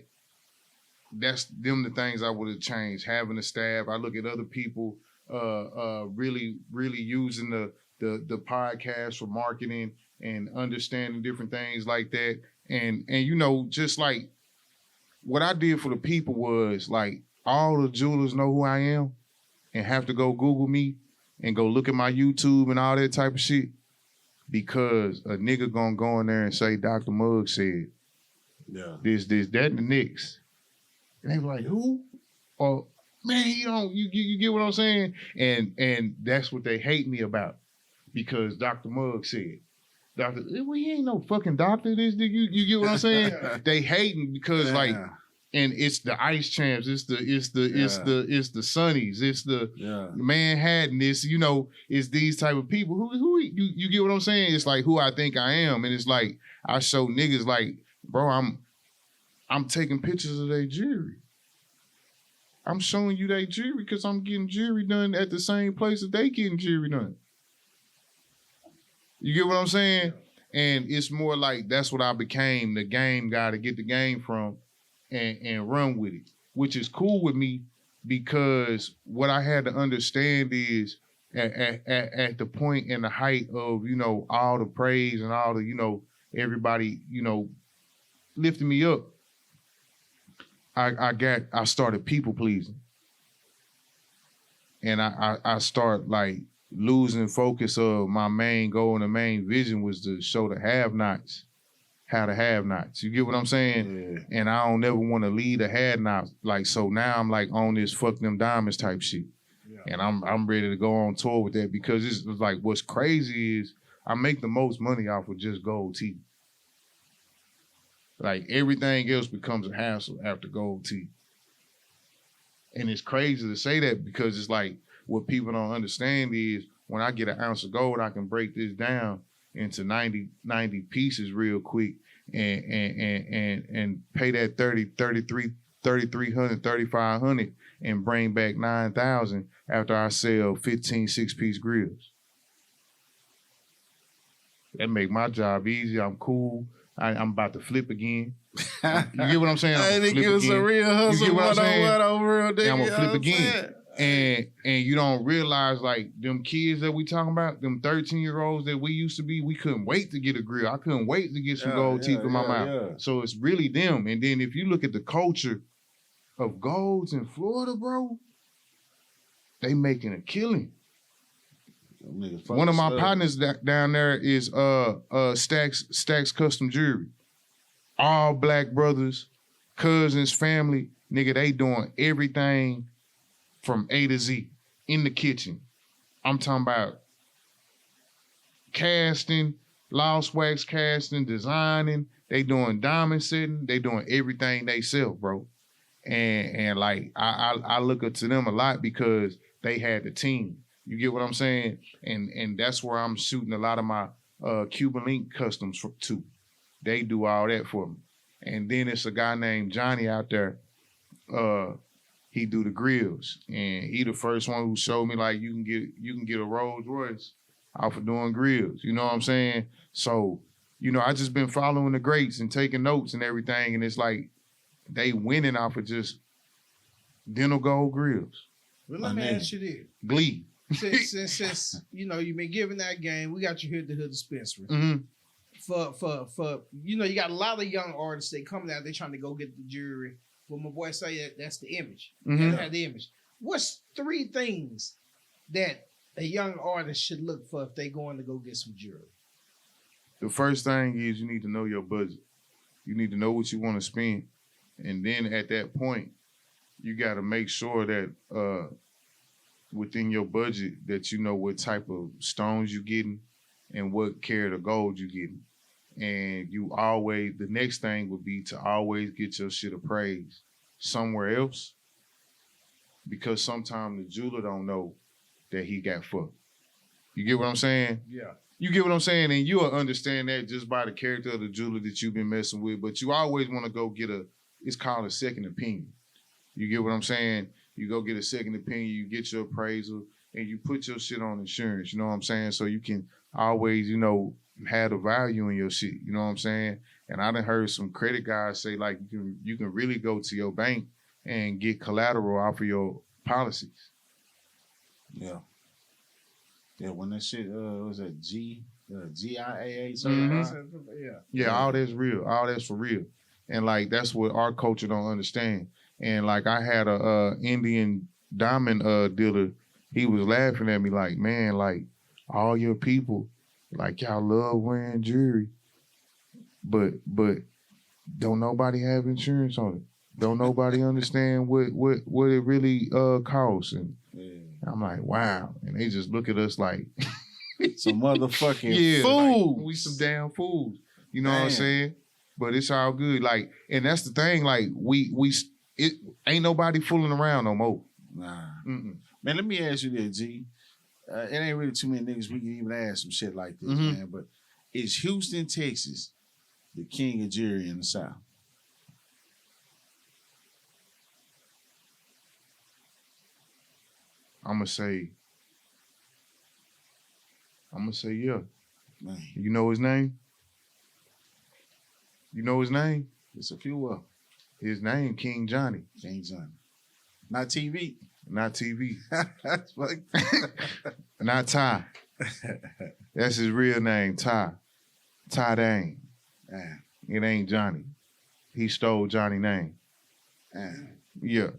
that's them the things I would have changed. Having a staff, I look at other people really using the podcast for marketing and understanding different things like that. And you know, just like what I did for the people was like all the jewelers know who I am and have to go Google me and go look at my YouTube and all that type of shit. because a nigga gonna go in there and say Dr. Mugg said this, that, and the next. And they be like, who? Or man, you get what I'm saying? And that's what they hate me about. Because Dr. Mugg said. Well, he ain't no fucking doctor. You get what I'm saying? They hating because like, and it's the Ice Champs, it's the Sunnies, it's the Manhattan, it's it's these type of people who you get what I'm saying? It's like who I think I am, and it's like I show niggas like, bro, I'm taking pictures of their jewelry. I'm showing you their jewelry because I'm getting jewelry done at the same place that they getting jewelry done. You get what I'm saying? And it's more like that's what I became, the game guy to get the game from and run with it, which is cool with me because what I had to understand is at the point in the height of, all the praise and all the, everybody, lifting me up, I started people pleasing. And I start like losing focus of my main goal, and the main vision was to show the have-nots how to have-nots. You get what I'm saying? Yeah. And I don't never want to lead a have-not. Like, so now I'm like on this fuck them diamonds type shit. Yeah. And I'm ready to go on tour with that because it's like what's crazy is I make the most money off of just gold teeth. Like everything else becomes a hassle after gold teeth. And it's crazy to say that because it's like what people don't understand is when I get an ounce of gold, I can break this down into 90 pieces real quick and pay that 3,300, 3,500 and bring back 9,000 after I sell 15 6-piece grills. That make my job easy. I'm cool. I'm about to flip again. You get what I'm saying? I didn't give us a real hustle one-on-one over real day. I'm gonna flip again. And you don't realize like them kids that we talking about, them 13-year-olds that we used to be, we couldn't wait to get a grill. I couldn't wait to get some gold teeth in my mouth. Yeah. So it's really them. And then if you look at the culture of golds in Florida, bro, they making a killing. One of my partners down there is Stacks Custom Jewelry. All black brothers, cousins, family, nigga, they doing everything from A to Z in the kitchen. I'm talking about casting, lost wax casting, designing. They doing diamond setting. They doing everything they sell, bro. And like I look up to them a lot because they had the team. You get what I'm saying? And that's where I'm shooting a lot of my Cuban link customs too. They do all that for me. And then it's a guy named Johnny out there. He do the grills, and he the first one who showed me like you can get a Rolls Royce off of doing grills. You know what I'm saying? So, I just been following the greats and taking notes and everything, and it's like they winning off of just dental gold grills. Well, let me ask you this. Glee. Since you've been giving that game, we got you here at the Hood Dispensary. Mm-hmm. For you got a lot of young artists that come out, they trying to go get the jewelry. But my boy say that's the image. Mm-hmm. Have the image. What's 3 things that a young artist should look for if they going to go get some jewelry? The first thing is you need to know your budget. You need to know what you want to spend. And then at that point, you got to make sure that within your budget that you know what type of stones you're getting and what carat of gold you're getting. And the next thing would be to always get your shit appraised somewhere else, because sometimes the jeweler don't know that he got fucked. You get what I'm saying? Yeah. You get what I'm saying? And you'll understand that just by the character of the jeweler that you've been messing with. But you always want to go get it's called a second opinion. You get what I'm saying? You go get a second opinion, you get your appraisal, and you put your shit on insurance. You know what I'm saying? So you can always, have the value in your shit. You know what I'm saying? And I done heard some credit guys say like you can really go to your bank and get collateral off of your policies. Yeah. Yeah, when that shit was that GIAA? Mm-hmm. Yeah, all that's real. All that's for real. And like that's what our culture don't understand. And like I had a Indian diamond dealer. He was laughing at me like, man, like all your people Like y'all love wearing jewelry, but don't nobody have insurance on it. Don't nobody understand what it really costs. And I'm like, wow. And they just look at us like some motherfucking fools. Like, we some damn fools. You know what I'm saying? But it's all good. Like, and that's the thing. Like, it ain't nobody fooling around no more. Nah. Mm-mm. Man, let me ask you this, G. It ain't really too many niggas we can even ask some shit like this, man. But is Houston, Texas, the king of jewelry in the South? I'm gonna say yeah. Man. You know his name? You know his name? It's a few of His name, King Johnny. King Johnny. Not TV. Not TV. That's like Not Ty. That's his real name, Ty. Ty Dane. Man. It ain't Johnny. He stole Johnny's name. Man. Yeah.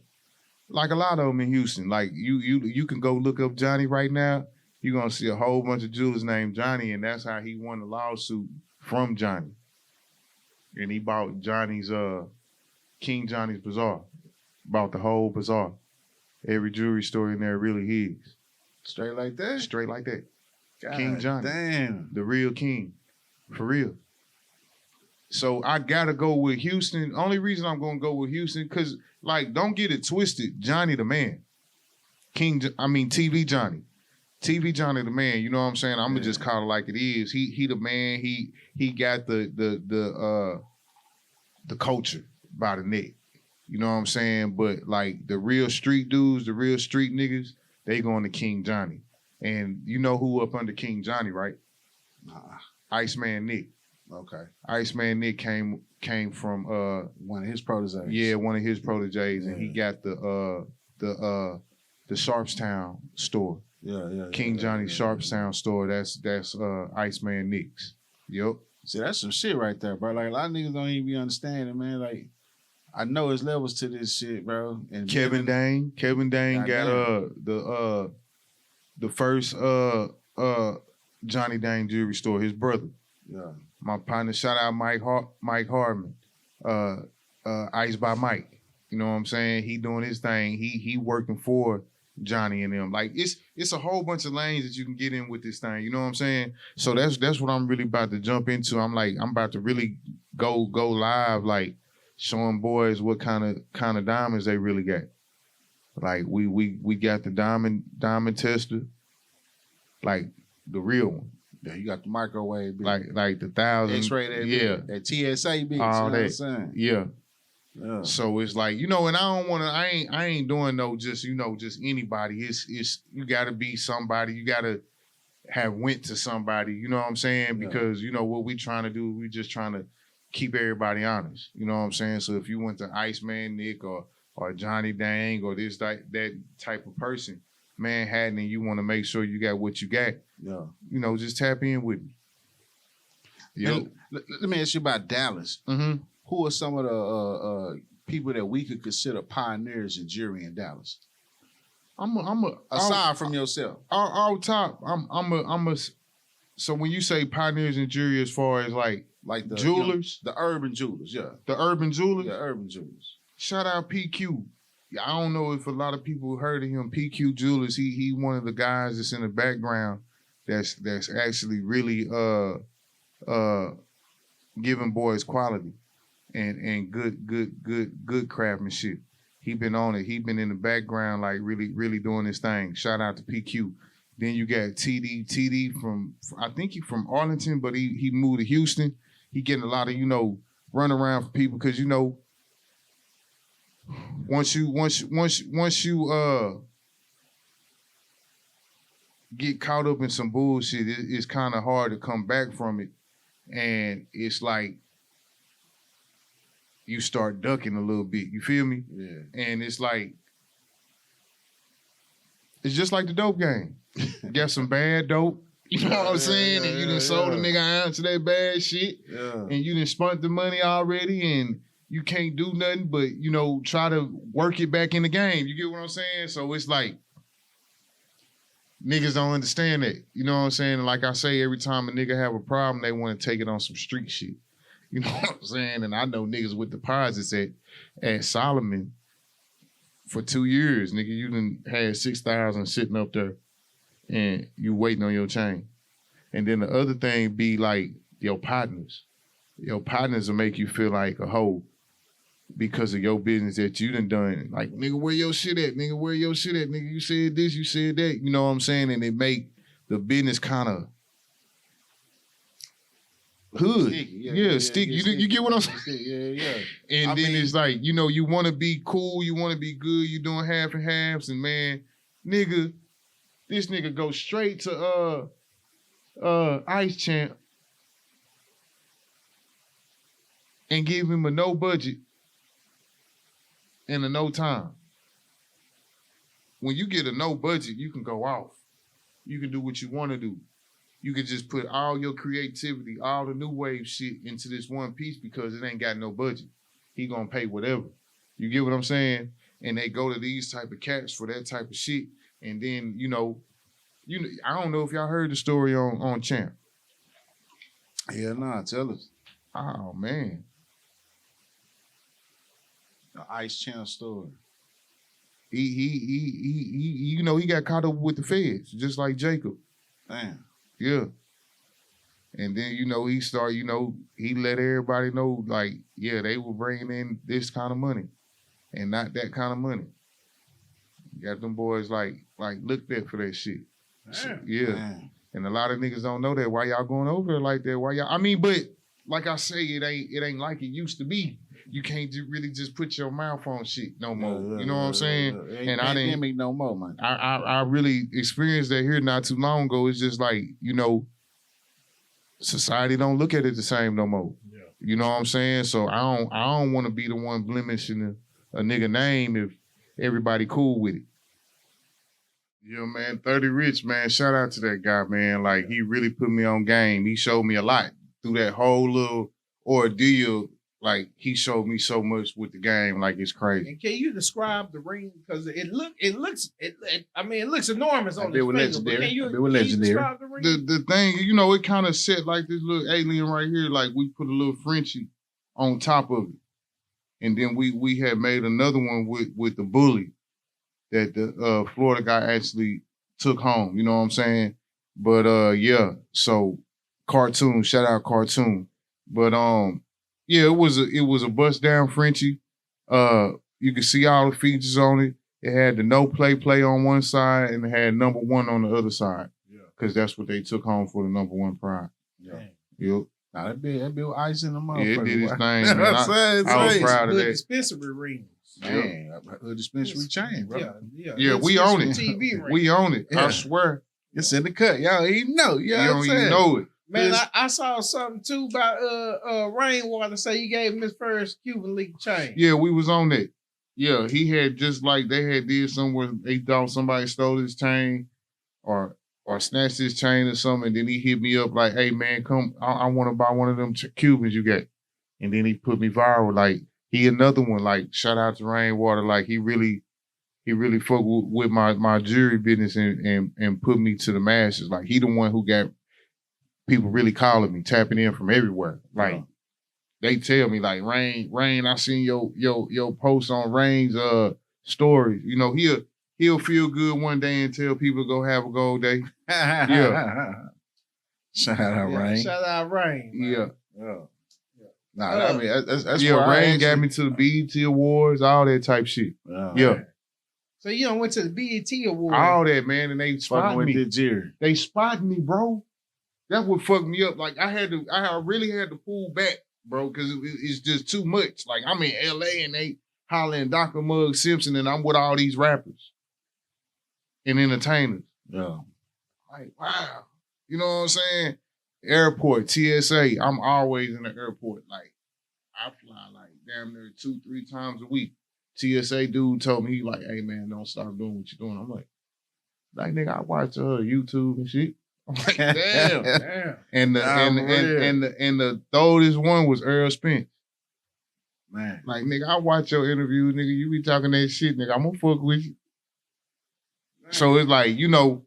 Like a lot of them in Houston. Like you can go look up Johnny right now. You're gonna see a whole bunch of jewelers named Johnny, and that's how he won the lawsuit from Johnny. And he bought Johnny's King Johnny's Bazaar. Bought the whole bazaar. Every jewelry store in there really his. Straight like that? Straight like that. God King Johnny. Damn. The real king. For real. So I gotta go with Houston. Only reason I'm gonna go with Houston, because like, don't get it twisted. Johnny the man. TV Johnny. TV Johnny the man. You know what I'm saying? I'm gonna just call it like it is. He the man. He got the culture by the neck. You know what I'm saying? But like the real street dudes, the real street niggas, they going to King Johnny. And you know who up under King Johnny, right? Iceman Nick. Okay. Iceman Nick came from one of his proteges. Yeah, one of his proteges, and he got the Sharpstown store. King Johnny Sharpstown store. That's Iceman Nick's. Yep. See, that's some shit right there, bro. Like a lot of niggas don't even be understanding, man. Like, I know there's levels to this shit, bro. And Kevin Dane got the first Johnny Dane jewelry store, his brother. Yeah. My partner, shout out Mike Hardman, Ice by Mike. You know what I'm saying? He doing his thing. He working for Johnny and them. Like it's a whole bunch of lanes that you can get in with this thing. You know what I'm saying? So that's what I'm really about to jump into. I'm about to really go live, like showing boys what kind of diamonds they really got. Like we got the diamond tester, like the real one. Yeah, you got the microwave, bitch. like the 1,000 X-ray that, yeah, that TSA, bitch. all you know that, what I'm saying? yeah. Yeah. So it's like, and I don't want to. I ain't doing no just anybody. It's you got to be somebody. You got to have went to somebody. You know what I'm saying? Because what we trying to do. We just trying to keep everybody honest. You know what I'm saying? So if you went to Iceman Nick or Johnny Dang or that type of person, Manhattan, and you want to make sure you got what you got. Yeah. Just tap in with me. Yep. Let me ask you about Dallas. Mm-hmm. Who are some of the people that we could consider pioneers in jewelry in Dallas? Aside from yourself, our top. So when you say pioneers in jewelry, as far as like the jewelers, the urban jewelers, the urban jewelers, urban jewelers. Shout out PQ. I don't know if a lot of people heard of him. PQ Jewelers. He one of the guys that's in the background. That's actually really giving boys quality. And good craftsmanship. He been on it. He been in the background, like really doing his thing. Shout out to PQ. Then you got TD from, I think he from Arlington, but he moved to Houston. He getting a lot of run around for people because once you get caught up in some bullshit, it's kind of hard to come back from it, and it's like you start ducking a little bit. You feel me? Yeah. And it's like, it's just like the dope game. Got some bad dope. You know what I'm saying? And you done sold a nigga out to that bad shit. Yeah. And you done spent the money already and you can't do nothing but, try to work it back in the game. You get what I'm saying? So it's like, niggas don't understand that. You know what I'm saying? Like I say, every time a nigga have a problem, they want to take it on some street shit. You know what I'm saying? And I know niggas with deposits at Solomon for 2 years. Nigga, you done had 6,000 sitting up there and you waiting on your chain. And then the other thing be like your partners. Your partners will make you feel like a hoe because of your business that you done. Like, nigga, where your shit at? Nigga, where your shit at? Nigga, you said this, you said that. You know what I'm saying? And it make the business kind of hood. Sticky. You get what I'm saying? Yeah. And then it's like, you know, you want to be cool, you want to be good, you doing half and halves, and man, nigga, this nigga go straight to Ice Champ and give him a no budget and a no time. When you get a no budget, you can go off. You can do what you want to do. You can just put all your creativity, all the new wave shit into this one piece because it ain't got no budget. He gonna pay whatever. You get what I'm saying? And they go to these type of cats for that type of shit. And then, you know, I don't know if y'all heard the story on Champ. Yeah, nah, tell us. Oh, man. The Ice Champ story. He you know, he got caught up with the feds, just like Jacob. Damn. Yeah. And then, you know, he let everybody know, like, yeah, they were bringing in this kind of money and not that kind of money. Got them boys, like looked at for that shit. Damn. Yeah. Damn. And a lot of niggas don't know that. Why y'all going over there like that? Why y'all? I mean, but like I say, it ain't like it used to be. You can't really just put your mouth on shit no more. You know what I'm saying? And I didn't make no more, man. I really experienced that here not too long ago. It's just like, you know, society don't look at it the same no more. Yeah. You know what I'm saying? So I don't want to be the one blemishing a nigga name if everybody cool with it. Yeah, man, 30 Rich, man. Shout out to that guy, man. Like, he really put me on game. He showed me a lot through that whole little ordeal. Like, he showed me so much with the game, like, it's crazy. And can you describe the ring? Because it looks enormous on the finger. Can you describe the ring? The thing, you know, it kind of set like this little alien right here. Like, we put a little Frenchie on top of it. And then we had made another one with the bully that the Florida guy actually took home. You know what I'm saying? But, yeah, so Cartoon, shout out Cartoon. But, yeah, it was a bust down Frenchie. You could see all the features on it. It had the no play on one side and it had number one on the other side. Yeah. Because that's what they took home for the number one prize. Yeah. Yep. Now that bill ice in the motherfucker. Yeah, it did his thing, man. I was proud of that. Dispensary rings. Man, a dispensary chain, bro. Yeah, we own it. We own it. Yeah. I swear. It's in the cut. Y'all even know. You don't even know it. Man, I saw something too about Rainwater say you gave him his first Cuban link chain. Yeah, we was on that. Yeah, he had just like they had did somewhere they thought somebody stole his chain or snatched his chain or something, and then he hit me up like, hey man, come, I want to buy one of them Cubans you got. And then he put me viral. Like, he another one, like, shout out to Rainwater, like he really fucked with my jewelry business and put me to the masses. Like, he the one who got people really calling me, tapping in from everywhere. Like, they tell me, like, Rain, I seen your post on Rain's stories. You know, he'll feel good one day and tell people to go have a gold day. Yeah. Shout out Rain. Shout out Rain. Man. Yeah. Nah, I mean, that's yeah, Rain got me to the BET Awards, all that type shit. Yeah. So you went to the BET Awards. All that, man, and they spotted me. They spotted me, bro. That's what fucked me up. Like, I really had to pull back, bro, because it's just too much. Like, I'm in LA and they hollering Dr. Mugg Simpson, and I'm with all these rappers and entertainers. Yeah. Like, wow. You know what I'm saying? Airport, TSA. I'm always in the airport. Like, I fly like damn near 2-3 times a week. TSA dude told me, he like, hey man, don't stop doing what you're doing. I'm like nigga, I watch YouTube and shit. I'm like, damn. And the throatest one was Earl Spence. Man. Like, nigga, I watch your interview, nigga. You be talking that shit, nigga. I'm gonna fuck with you. Man. So it's like, you know,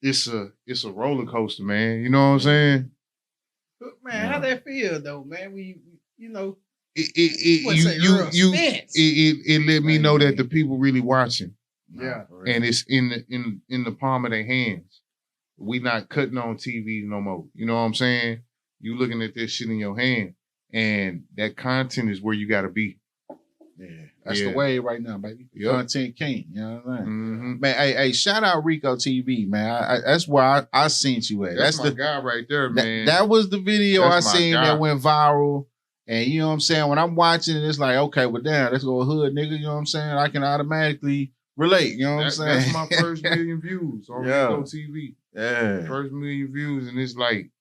it's a roller coaster, man. You know what I'm saying? Man, how that feel though, man? You know, it let me know that the people really watching. Yeah. And it's in the palm of their hands. We not cutting on TV no more. You know what I'm saying? You looking at this shit in your hand, and that content is where you got to be. Yeah, that's the way right now, baby. Yep. Content king. You know what I'm saying? Mm-hmm. Man, hey, shout out Rico TV, man. That's where I seen you at. That's my guy right there, man. That was the video That's I seen that went viral. And you know what I'm saying? When I'm watching it, it's like, okay, well, damn, let's go hood, nigga. You know what I'm saying? I can automatically relate. You know what I'm saying? That's my first million views on Rico TV. Yeah. First million views. And it's like,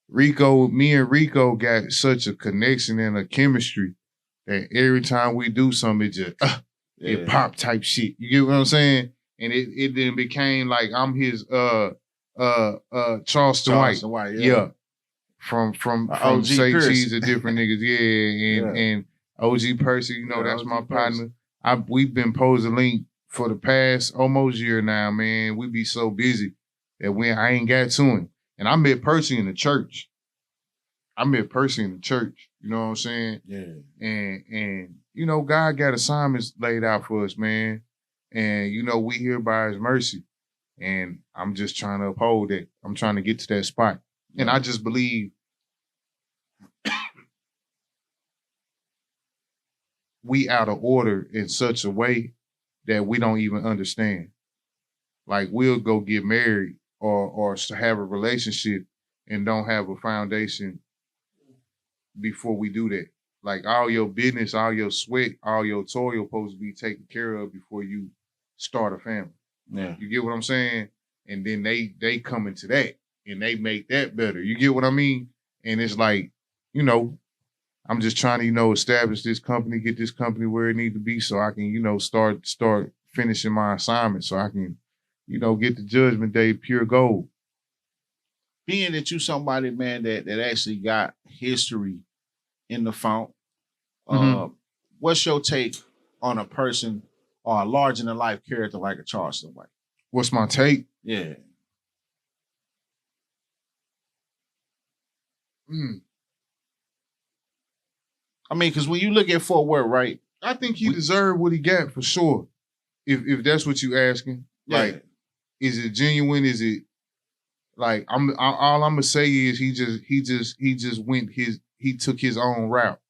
me and Rico got such a connection and a chemistry that every time we do something, it just, it pop type shit. You get what I'm saying? And it then became like I'm his Charleston White. Yeah. From Say Cheese to different niggas. Yeah. And OG Percy, you know, that's OG my partner. We've been posing link for the past almost year now, man. We be so busy that I ain't got to him. And I met Percy in the church. You know what I'm saying? Yeah. And you know, God got assignments laid out for us, man. And you know, we here by his mercy. And I'm just trying to uphold it. I'm trying to get to that spot. And I just believe we out of order in such a way that we don't even understand. Like we'll go get married or have a relationship and don't have a foundation before we do that. Like all your business, all your sweat, all your toil supposed to be taken care of before you start a family. Yeah. You get what I'm saying? And then they come into that and they make that better. You get what I mean? And it's like, you know, I'm just trying to, you know, establish this company, get this company where it needs to be so I can, you know, start finishing my assignment so I can, you know, get the Judgment Day pure gold. Being that you somebody, man, that actually got history in the font, what's your take on a person or a larger-than-life character like a Charleston White? What's my take? Yeah. I mean, because when you look at Fort Worth, right? I think he deserved what he got for sure. If that's what you asking, like, is it genuine? Is it like all I'm gonna say is he took his own route.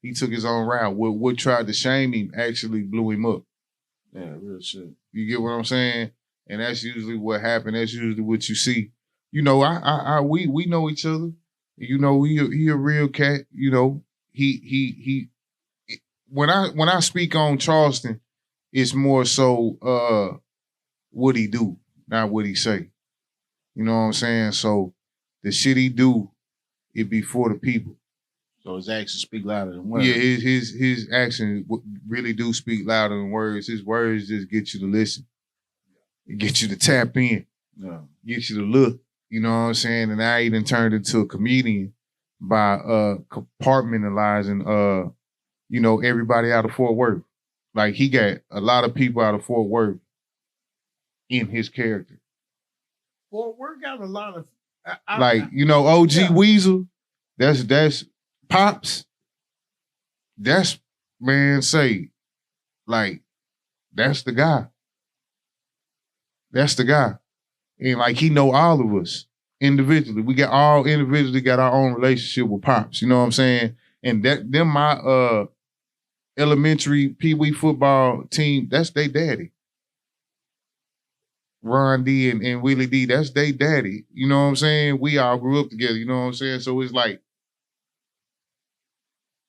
He took his own route. What tried to shame him actually blew him up. Yeah, real shit. You get what I'm saying? And that's usually what happened. That's usually what you see. You know, we know each other. You know, he a real cat. You know, he when I speak on Charleston, it's more so what he do, not what he say. You know what I'm saying? So the shit he do, it be for the people. So his actions speak louder than words. Yeah, his actions really do speak louder than words. His words just get you to listen. It get you to tap in. Yeah. Get you to look. You know what I'm saying? And now he done turned into a comedian by compartmentalizing you know, everybody out of Fort Worth. Like he got a lot of people out of Fort Worth in his character. Fort Worth got a lot of you know, OG Weasel, that's Pops. That's like that's the guy. That's the guy. And like he know all of us individually. We got all individually got our own relationship with Pops. You know what I'm saying? And them my elementary pee-wee football team, that's they daddy. Ron D and Willie D, that's they daddy. You know what I'm saying? We all grew up together, you know what I'm saying? So it's like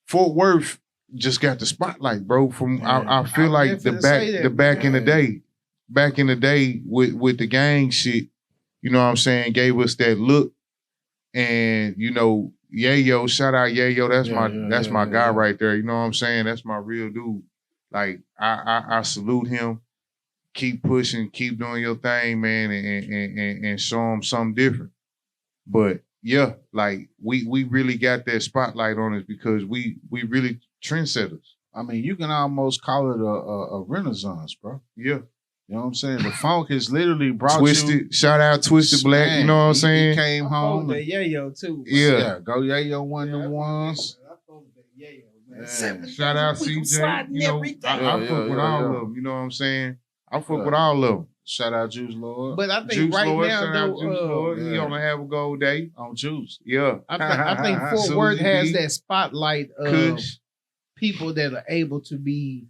Fort Worth just got the spotlight, bro. I feel like back in the day with the gang shit, you know what I'm saying, gave us that look. And, you know, Yayo, shout out Yayo, that's my guy right there. You know what I'm saying? That's my real dude. Like I salute him. Keep pushing, keep doing your thing, man, and show him something different. But yeah, like we really got that spotlight on us because we really trendsetters. I mean, you can almost call it a renaissance, bro. Yeah. You know what I'm saying? The funk is literally brought Twisted. Shout out Twisted Black. Man, you know what I'm he saying? came home. The Yayo too. Yeah. Go Yayo one of the ones. I fuck with that Yayo, man. Man. 7 Shout out days a week, I'm CJ. sliding You know, everything. I fuck with all of them. You know what I'm saying? I fuck with all of them. Shout out Juice Lord. But I think Juice right Lord, now, shout out though, Juice Lord. He yeah. on a Have a Gold Day. On Juice. Yeah. I think Fort Susie Worth has B. that spotlight of Kush. people that are able to be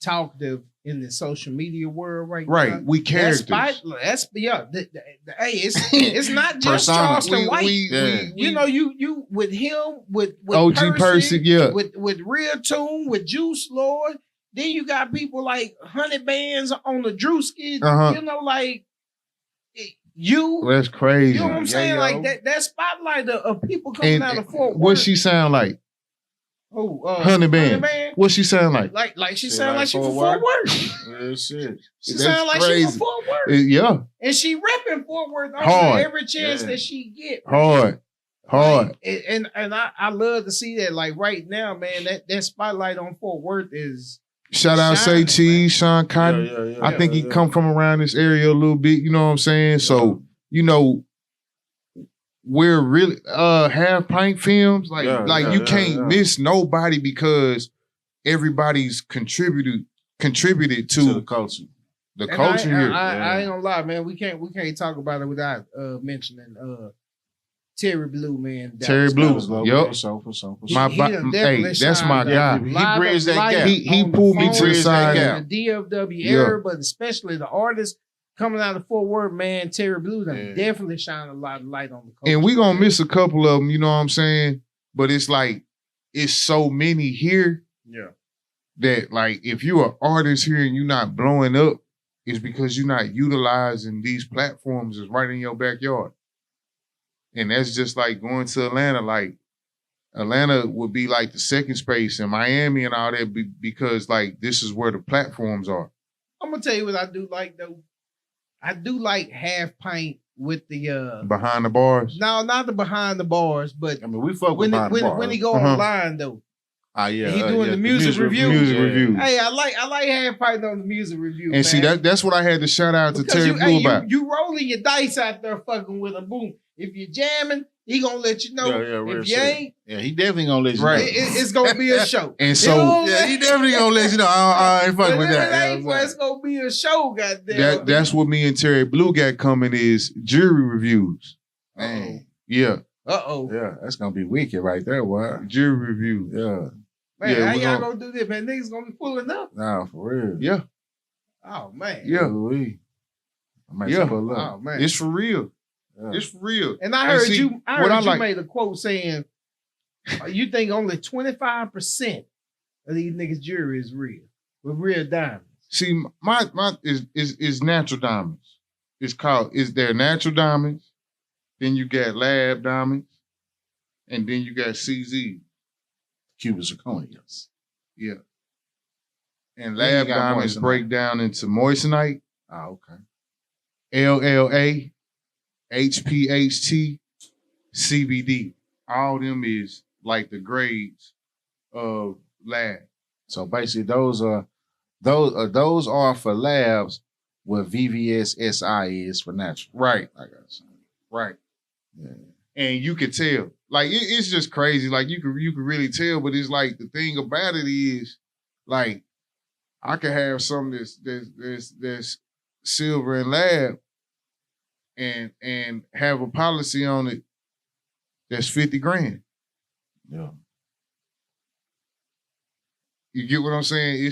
talkative in the social media world right now. Right. We characters. That's yeah. Hey, it's not just Persona. Charleston White. Yeah. You with him with OG Percy, yeah. with Real Tune, with Juice Lord. Then you got people like Honey Bands on the Drewski. Uh-huh. You know, like you. That's crazy. You know what I'm saying? Yayo. Like that spotlight of people coming out of Fort Worth. What she sound like? Honey Band. What she sound like? Like she Shit, sound like like she from Fort Fort Worth. Real shit. She That's sound like she crazy. from Fort Worth. Yeah. And she repping Fort Worth on Hard. every chance Yeah. that she get. Hard. Like, and I love to see that. Like right now, man, that spotlight on Fort Worth is Shout out Say shining, Cheese, Sean Cotton. Yeah. I think he come from around this area a little bit, you know what I'm saying? So, you know, we're really half pint films. Like you can't miss nobody because everybody's contributed to to the culture. the and culture here. I ain't gonna lie, man. We can't talk about it without mentioning Terry Blue, man. Terry Blue. Yup. For sure. My He ba- done hey, definitely that's my shined guy. a lot He bridged of that light gap. He on the pulled me to the phone, side. in the DFW Yeah. era, but especially the artists coming out of Fort Worth, man. Terry Blue done definitely shine a lot of light on the culture. And we gonna miss a couple of them, you know what I'm saying? But it's like, it's so many here Yeah. that like, if you're an artist here and you're not blowing up, it's because you're not utilizing these platforms that's right in your backyard. And that's just like going to Atlanta. Like, Atlanta would be like the second space, and Miami and all that because like this is where the platforms are. I'm gonna tell you what I do like though. I do like half pint with the Behind the bars. no, not the behind the bars, but I mean, we fuck with when he go Uh-huh. online though. yeah, he doing the music review. Music review. Hey, I like half pint on the music review. And see, man. that's what I had to shout out to Because Terry Blue about. you rolling your dice out there fucking with a boom. If you're jamming, he gonna let you know. real If you shit. ain't, Yeah, he definitely gonna let you Right. know. it's gonna be a show. And You so know what I'm Yeah, saying? he definitely gonna let you know. I ain't But fucking with if that. it ain't, well, it's gonna be a show, goddamn. that's what me and Terry Blue got coming is jury reviews. Man. Yeah, Yeah, that's gonna be wicked right there, what? jury reviews. Yeah. Man, Yeah, how we y'all gonna- gonna do this, man? Niggas gonna be pulling up. Nah, for real. Yeah, Oh man. yeah. Ooh-wee. I might Yeah. pull up. Oh man. It's for real. Yeah. It's for real. And I heard see, you. I what heard I you like- made a quote saying you think only 25% of these niggas' jury is real with real diamonds. See, my is natural diamonds. They're natural diamonds. Then you got lab diamonds, and then you got CZ. Cuban zirconias. Yeah. And Then you lab got diamonds moissanite. break down into moissanite, Oh, okay. LLA, HPHT, CBD. All them is like the grades of lab. So basically, those are for labs what VVS-SI is for natural. Right, I got you. right. Yeah. And you could tell. Like it's just crazy. Like you could really tell, but it's like the thing about it is like I could have something that's silver and lab and have a policy on it that's 50 grand. Yeah. You get what I'm saying?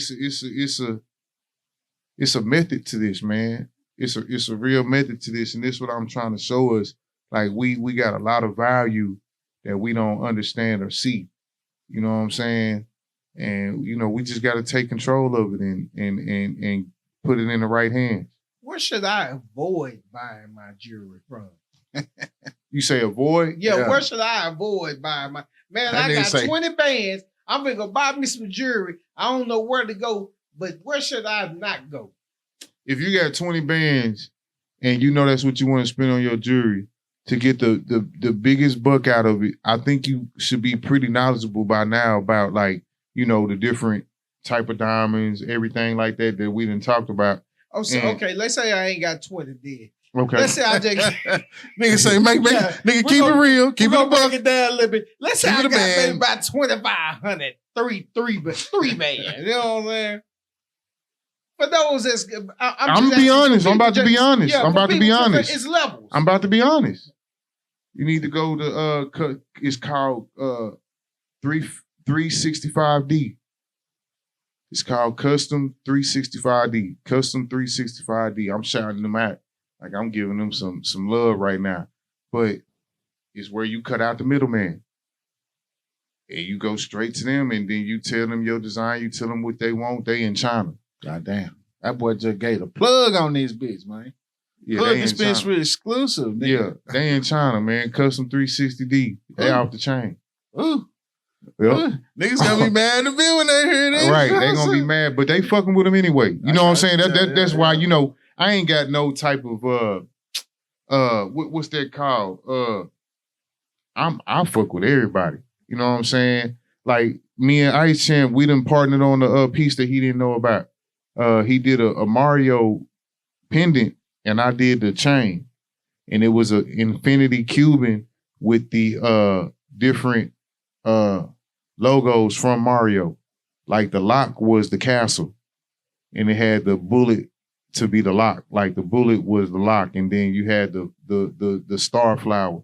It's a method to this, man. It's a real method to this, and this is what I'm trying to show us. Like we got a lot of value that we don't understand or see. You know what I'm saying? And you know, we just got to take control of it and put it in the right hands. Where should I avoid buying my jewelry from? You say avoid? Yeah, where should I avoid buying my man? That I nigga got say- 20 bands. I'm gonna go buy me some jewelry. I don't know where to go, but where should I not go? If you got 20 bands and you know that's what you want to spend on your jewelry to get the biggest buck out of it, I think you should be pretty knowledgeable by now about like, you know, the different type of diamonds, everything like that we done talked about. Oh, so, okay. Let's say I ain't got 20 then. Okay. Let's say I just Nigga say, nigga, keep it real. Keep it a buck. Break it down a little bit. Let's say Keep I it a got maybe band. about 2,500, three bands. You know what I'm saying? For those that's, I'm gonna be honest. I'm about to be honest. Yeah, I'm about to be honest. It's levels. I'm about to be honest. You need to go to it's called 365D. It's called Custom 365D. Custom 365D. I'm shouting them out. Like I'm giving them some love right now. But it's where you cut out the middleman. And you go straight to them and then you tell them your design, you tell them what they want, they in China. God damn. That boy just gave a plug on this bitch, man. Yeah, Plug they in Dispensary China. exclusive, nigga. Yeah, they in China, man. Custom 360D. They off the chain. Ooh. Yep. Niggas gonna be mad in the bill when they hear this. Right, they gonna be mad, but they fucking with them anyway. You know what I'm saying? That's why, you know, I ain't got no type of what's that called? I fuck with everybody. You know what I'm saying? Like me and Ice Champ, we done partnered on a piece that he didn't know about. He did a Mario pendant, and I did the chain, and it was an infinity Cuban with the different logos from Mario. Like the lock was the castle, and it had the bullet to be the lock. Like the bullet was the lock, and then you had the star flower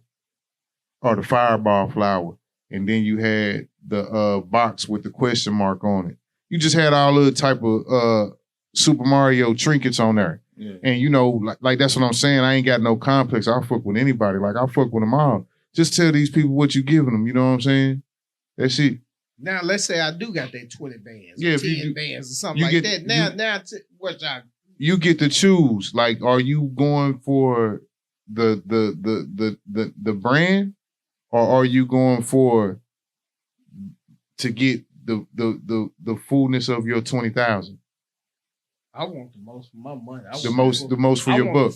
or the fireball flower, and then you had the box with the question mark on it. You just had all the type of Super Mario trinkets on there. Yeah. And you know, like that's what I'm saying. I ain't got no complex. I fuck with anybody. Like I fuck with them all. Just tell these people what you giving them. You know what I'm saying? That's it. Now, let's say I do got that 20 bands, Yeah, or if 10 you- bands or something you like get- that. What y'all? You get to choose. Like, are you going for the brand, or are you going for to get the fullness of your 20,000? I want the most for my money. The most for your buck.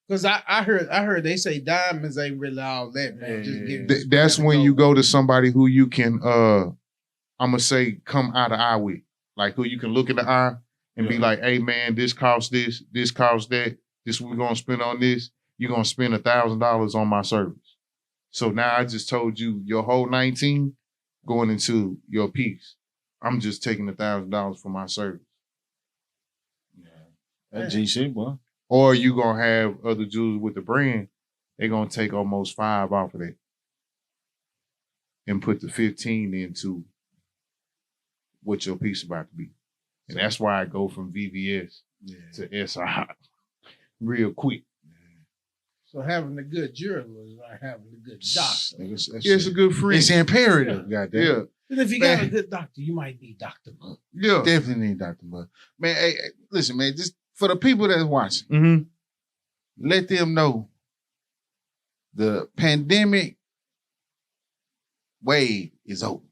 Because I heard they say diamonds ain't really all that, man. Just give me That's when you go to somebody who you can I'm gonna say come out of eye with. Like who you can look in the eye and be like, hey man, this costs this costs that, this we're gonna spend on this, you're gonna spend $1,000 on my service. So now I just told you your whole 19 going into your piece. I'm just taking $1,000 for my service. That GC, boy. Or you gonna have other jewelers with the brand, they're gonna take almost 5 off of that and put the 15 into what your piece about to be. And that's why I go from VVS to SI real quick. So having a good jeweler is like having a good doctor. Yeah, it's a good friend. It's imperative, goddamn. Yeah. And if you got a good doctor, you might be Dr. Buck. Yeah. Definitely need Dr. Bud. Man, hey, listen, man, just for the people that's watching, Mm-hmm. let them know the pandemic wave is over.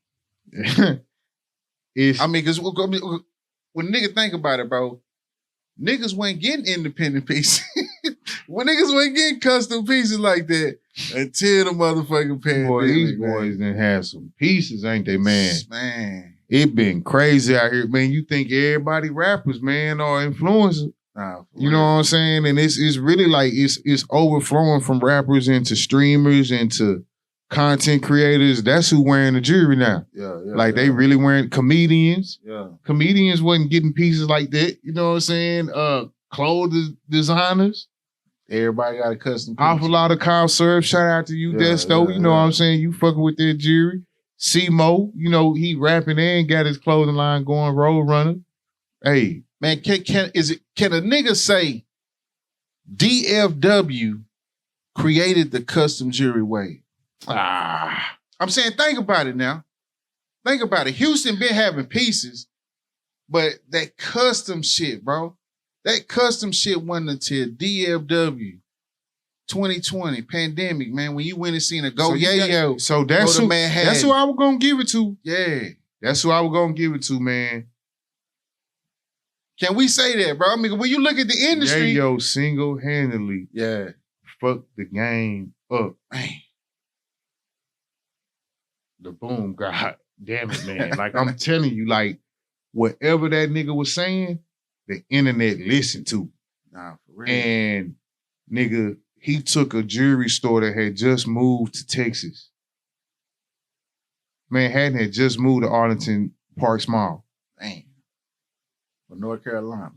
It's I mean, because when niggas think about it, bro, niggas weren't getting independent pieces. When niggas weren't getting custom pieces like that until the motherfucking pandemic. boy, these man. boys done had some pieces, ain't they, man? Man. It been crazy out here, man. You think everybody rappers, man, or influencers. Nah, You know what I'm saying? And it's really like it's overflowing from rappers into streamers into content creators. That's who wearing the jewelry now. Yeah. Like they really wearing comedians. Yeah. Comedians wasn't getting pieces like that. You know what I'm saying? Clothes designers. Everybody got a custom piece. Awful lot of cow serve. Shout out to you, Yeah, Desto. yeah, You know yeah. what I'm saying? You fucking with that jewelry. C-Mo, you know, he rapping and got his clothing line going, Road Runner. Hey. Man, can a nigga say DFW created the custom jewelry wave? I'm saying, think about it now. Think about it. Houston been having pieces, but that custom shit, bro. That custom shit wasn't until DFW 2020 pandemic, man. When you went and seen a Go Yayo. So that's Go to who, Manhattan. that's who I was gonna give it to. Yeah. That's who I was gonna give it to, man. Can we say that, bro? I mean, when you look at the industry. Yayo single-handedly Yeah. fucked the game up. Man. The boom, God damn it, man. Like I'm telling you, like whatever that nigga was saying, the internet listened to. Nah, for real. And nigga, he took a jewelry store that had just moved to Texas. Manhattan had just moved to Arlington Parks Mall. Damn. From North Carolina.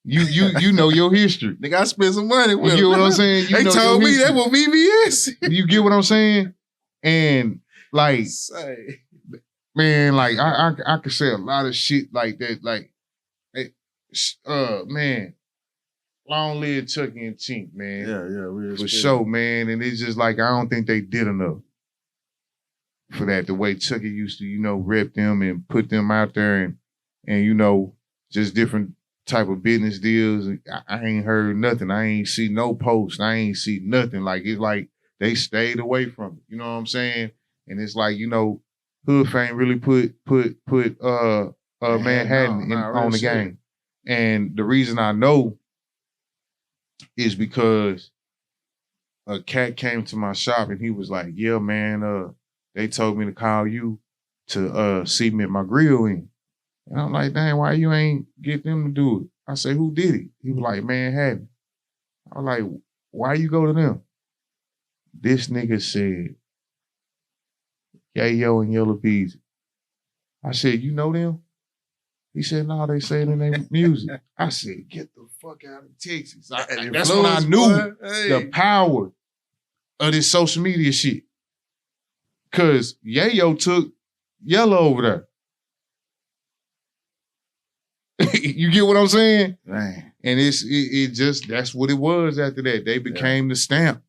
You know your history. Nigga, I spent some money with You get what I'm saying? You they know told your me that history. was VVS. You get what I'm saying? And like, Say. man, like I could say a lot of shit like that. Like, man, long live Chucky and Chink, man. Yeah, real For shit. sure, man. And it's just like I don't think they did enough for that. The way Chucky used to, rep them and put them out there and just different type of business deals. I ain't heard nothing. I ain't see no post. I ain't see nothing. Like it's like they stayed away from it. You know what I'm saying? And it's like, Hood Fame really put Manhattan on the game. And the reason I know is because a cat came to my shop and he was like, yeah, man, they told me to call you to cement my grill in. And I'm like, dang, why you ain't get them to do it? I say, who did it? He was like, Manhattan. I was like, why you go to them? This nigga said, Yayo and Yellow Bees. I said, you know them? He said, no, they say it in their music. I said, get the fuck out of Texas. That's when I knew the power of this social media shit. Cause Yayo took Yellow over there. You get what I'm saying? Man. And it just, that's what it was after that. They became the stamp.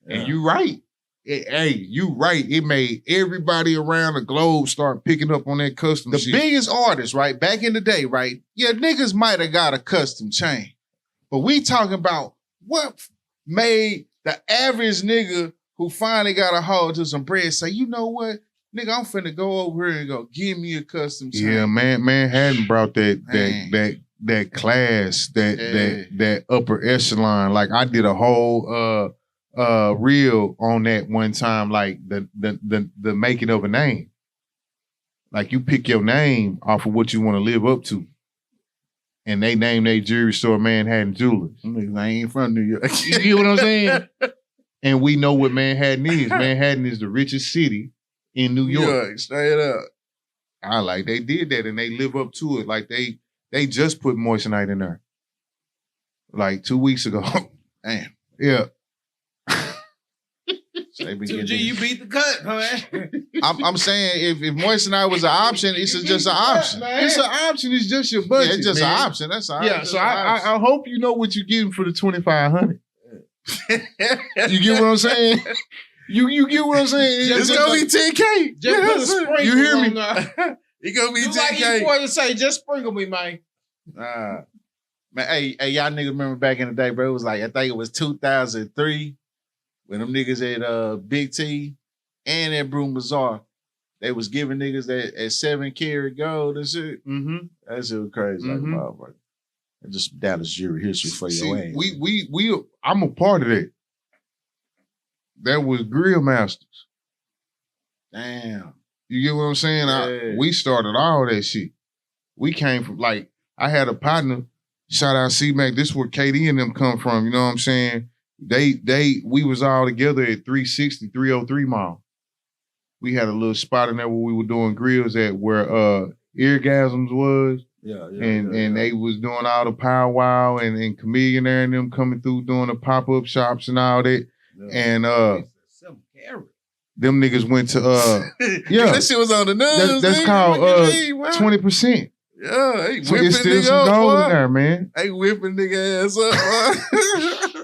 Yeah. And you right. You right. It made everybody around the globe start picking up on that custom The shit. biggest artists, right, back in the day, right? Yeah, niggas might have got a custom chain. But we talking about what made the average nigga who finally got a hold to some bread say, you know what? Nigga, I'm finna go over here and go give me a custom chain. Yeah, Manhattan brought that class, Yeah. that upper echelon. Like I did a whole reel on that one time, like the making of a name. Like you pick your name off of what you want to live up to. And they named their jewelry store Manhattan Jewelers. Niggas ain't from New York. You get what I'm saying? And we know what Manhattan is. Manhattan is the richest city in New York. Straight up. I like they did that and they live up to it. Like they just put moissanite in there. Like 2 weeks ago. Damn. Yeah. So they be 2G, getting you beat the cut, man. I'm saying if moissanite was an option, it's just an option. It's an option. It's just your budget. Yeah, it's just man. an option. That's all. Yeah, so I hope you know what you're getting for the $2,500. You get what I'm saying? You get what I'm saying? It's gonna be 10K. Just put a sprinkle You hear me? on there. It's gonna be Do like 10K. you boys to say, just sprinkle me, man. Man, hey, y'all niggas remember back in the day, bro? It was like, I think it was 2003 when them niggas at Big T and at Broom Bazaar, they was giving niggas that at 7 karat gold and shit. Mm-hmm. That shit was crazy. Like, motherfucker. Just Dallas jewelry history for your ass. I'm a part of that. That was Grill Masters. Damn. You get what I'm saying? Yeah. We started all that shit. We came from, like, I had a partner, shout out C-Mac, this is where KD and them come from, you know what I'm saying? We was all together at 360, 303 Mall. We had a little spot in there where we were doing grills at where Eargasms was. And they was doing all the powwow and Chameleon there and them coming through doing the pop-up shops and all that. Yeah. And 7 carat. them niggas went to Yeah, that shit was on the news. that's called 20%. Yeah, hey, So whipping it's still nigga some up, gold boy. in there, man. Hey, whipping nigga ass up, boy.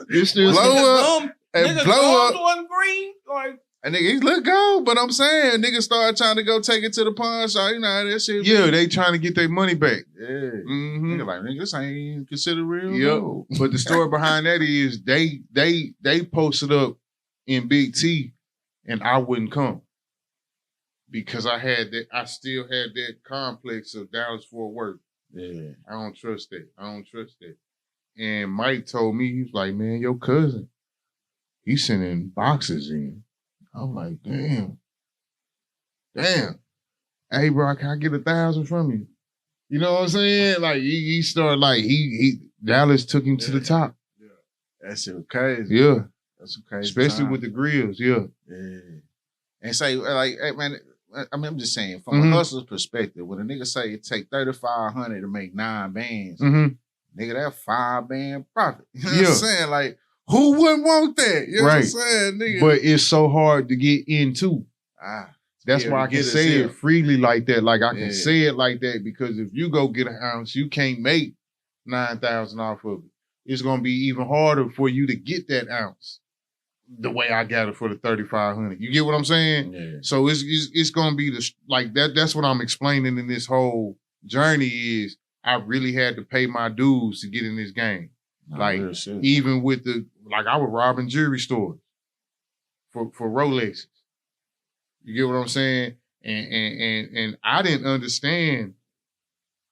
It's still some Blow up and Nigga, blow gold up. one green, like And nigga, he look gold, but I'm saying niggas started trying to go take it to the pawn shop. You know how that shit. Yeah, they trying to get their money back. Yeah. Mm-hmm. Nigga like, nigga, this ain't even considered real. Yep. gold. But the story behind that is they posted up in Big T and I wouldn't come. Because I still had that complex of Dallas Fort Worth. Yeah. I don't trust that. And Mike told me, he was like, man, your cousin, he's sending boxes in. I'm like, damn. Hey, bro, can I get 1,000 from you? You know what I'm saying? Like he started like he Dallas took him to the top. Yeah. That shit crazy. Yeah. That's crazy. Especially time. with the grills, yeah. Yeah. And say, like, hey, man, I mean, I'm just saying, from a hustler's perspective, when a nigga say it take 3,500 to make 9 bands, nigga, that 5 band profit. You know what I'm saying? Like, who wouldn't want that? You know what I'm saying, nigga? But it's so hard to get into. That's why I can say it freely like that. Like, I can say it like that because if you go get an ounce, you can't make 9,000 off of it. It's going to be even harder for you to get that ounce the way I got it for the 3,500. You get what I'm saying? Yeah. So it's going to be like that. That's what I'm explaining in this whole journey is I really had to pay my dues to get in this game. Like, even with I was robbing jewelry stores for Rolexes. You get what I'm saying? And I didn't understand.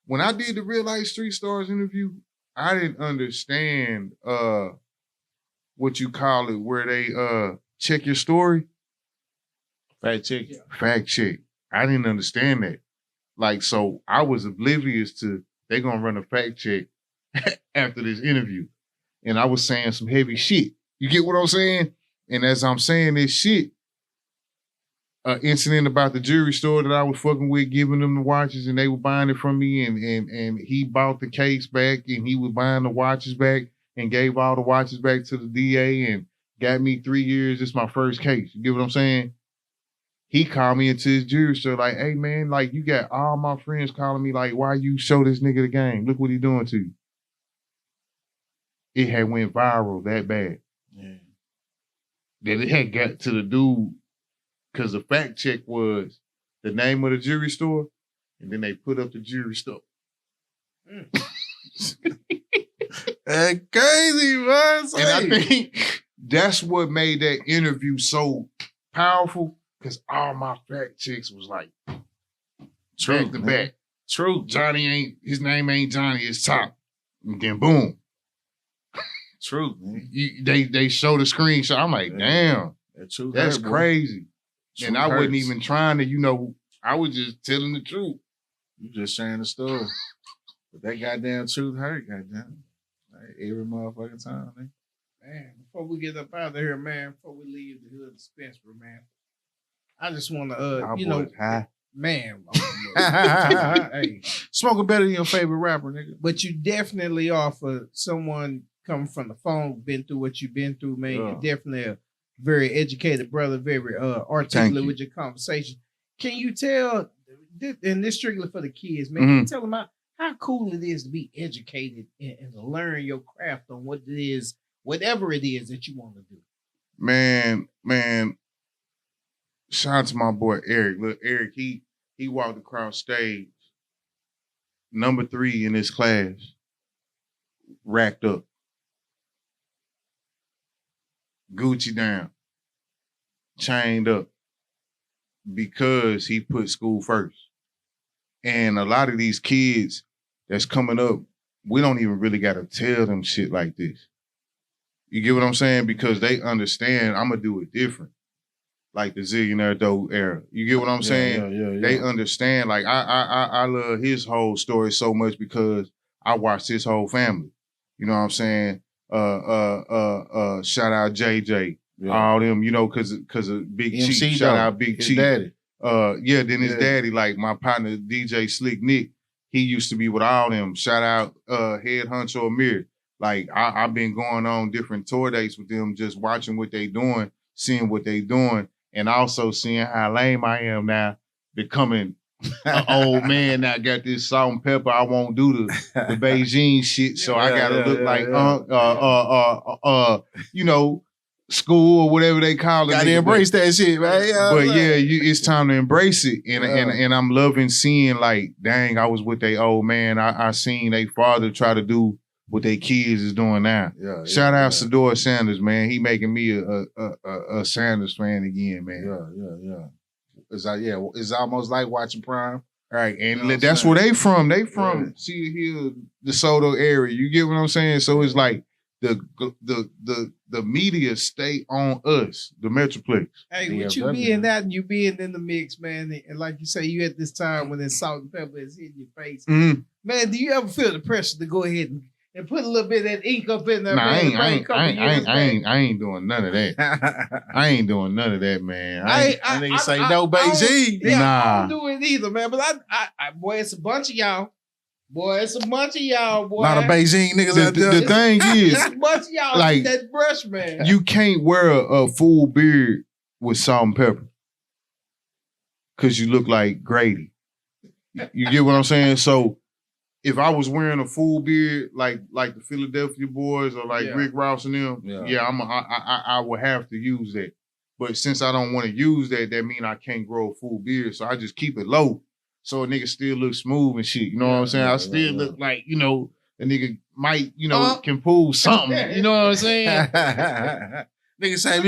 When I did the Real Life Street Stars interview, I didn't understand what you call it, where they check your story. Fact check. Fact check. I didn't understand that. Like, so I was oblivious to they gonna run a fact check after this interview. And I was saying some heavy shit. You get what I'm saying? And as I'm saying this shit, an incident about the jewelry store that I was fucking with, giving them the watches and they were buying it from me and he bought the case back and he was buying the watches back and gave all the watches back to the DA and got me 3 years. It's my first case. You get what I'm saying? He called me into his jewelry store like, hey man, like you got all my friends calling me like, why you show this nigga the game? Look what he doing to you. It had went viral that bad. Yeah. That it had got to the dude because the fact check was the name of the jewelry store, and then they put up the jewelry store. That's crazy, man. And I think that's what made that interview so powerful, because all my fact checks was like back to back. True. His name ain't Johnny, it's Top. And then boom. True, man. They show the screenshot. I'm like, damn, that's crazy. And I wasn't even trying to, I was just telling the truth. You just sharing the story. But that goddamn truth hurt, goddamn. Like, every motherfucking time, man. Man, before we get up out of here, man, before we leave the hood dispensary, man, I just want to, man, hey, smoking better than your favorite rapper, nigga. But you definitely are for someone coming from the phone, been through what you've been through, man. You're definitely a very educated brother, very articulate with your conversation. Can you tell, and this strictly for the kids, man, can you tell them how cool it is to be educated and to learn your craft on what it is, whatever it is that you want to do? Man, shout out to my boy Eric. Look, Eric, he walked across stage, number 3 in his class, racked up. Gucci down, chained up, because he put school first. And a lot of these kids that's coming up, we don't even really got to tell them shit like this. You get what I'm saying? Because they understand I'm going to do it different. Like the Zillionaire Doe era. You get what I'm saying? Yeah. They understand. Like I love his whole story so much because I watched his whole family. You know what I'm saying? Shout out JJ, all them, because of Big MC Chief. Shout out Big his Chief. Daddy. Then his daddy, like my partner DJ Slick Nick, he used to be with all them. Shout out Head Honcho Amir. Like I've been going on different tour dates with them, just watching what they doing, seeing what they doing, and also seeing how lame I am now, becoming an old man that got this salt and pepper. I won't do the Beijing shit, so I gotta look like school or whatever they call it. Gotta embrace that shit, man. It's time to embrace it, and I'm loving seeing like, dang, I was with their old man. I seen their father try to do what their kids is doing now. Shout out Sador Sanders, man. He making me a Sanders fan again, man. It's almost like watching Prime. Right, and that's where they from. They from see here, DeSoto area. You get what I'm saying? So it's like the media stay on us, the Metroplex. Hey, with you being that and you being in the mix, man, and like you say, you at this time when it's salt and pepper is hitting your face. Mm-hmm. Man, do you ever feel the pressure to go ahead and put a little bit of that ink up in there? Nah, man, I ain't doing none of that. I ain't doing none of that, man. Niggas say no, Beijing. Yeah, Nah. I don't do it either, man. But I boy, it's a bunch of y'all. Boy, it's a bunch of y'all, boy. A lot of Beijing niggas out there. The thing is, it's a bunch of y'all like, that brush, man. you can't wear a full beard with salt and pepper because you look like Grady. You get what I'm saying? So if I was wearing a full beard like the Philadelphia boys or like Rick Ross and them, I would have to use that. But since I don't want to use that means I can't grow a full beard. So I just keep it low. So a nigga still look smooth and shit. You know what I'm saying? I still look like, you know, a nigga might, you know, can pull something. You know what I'm saying? Nigga say,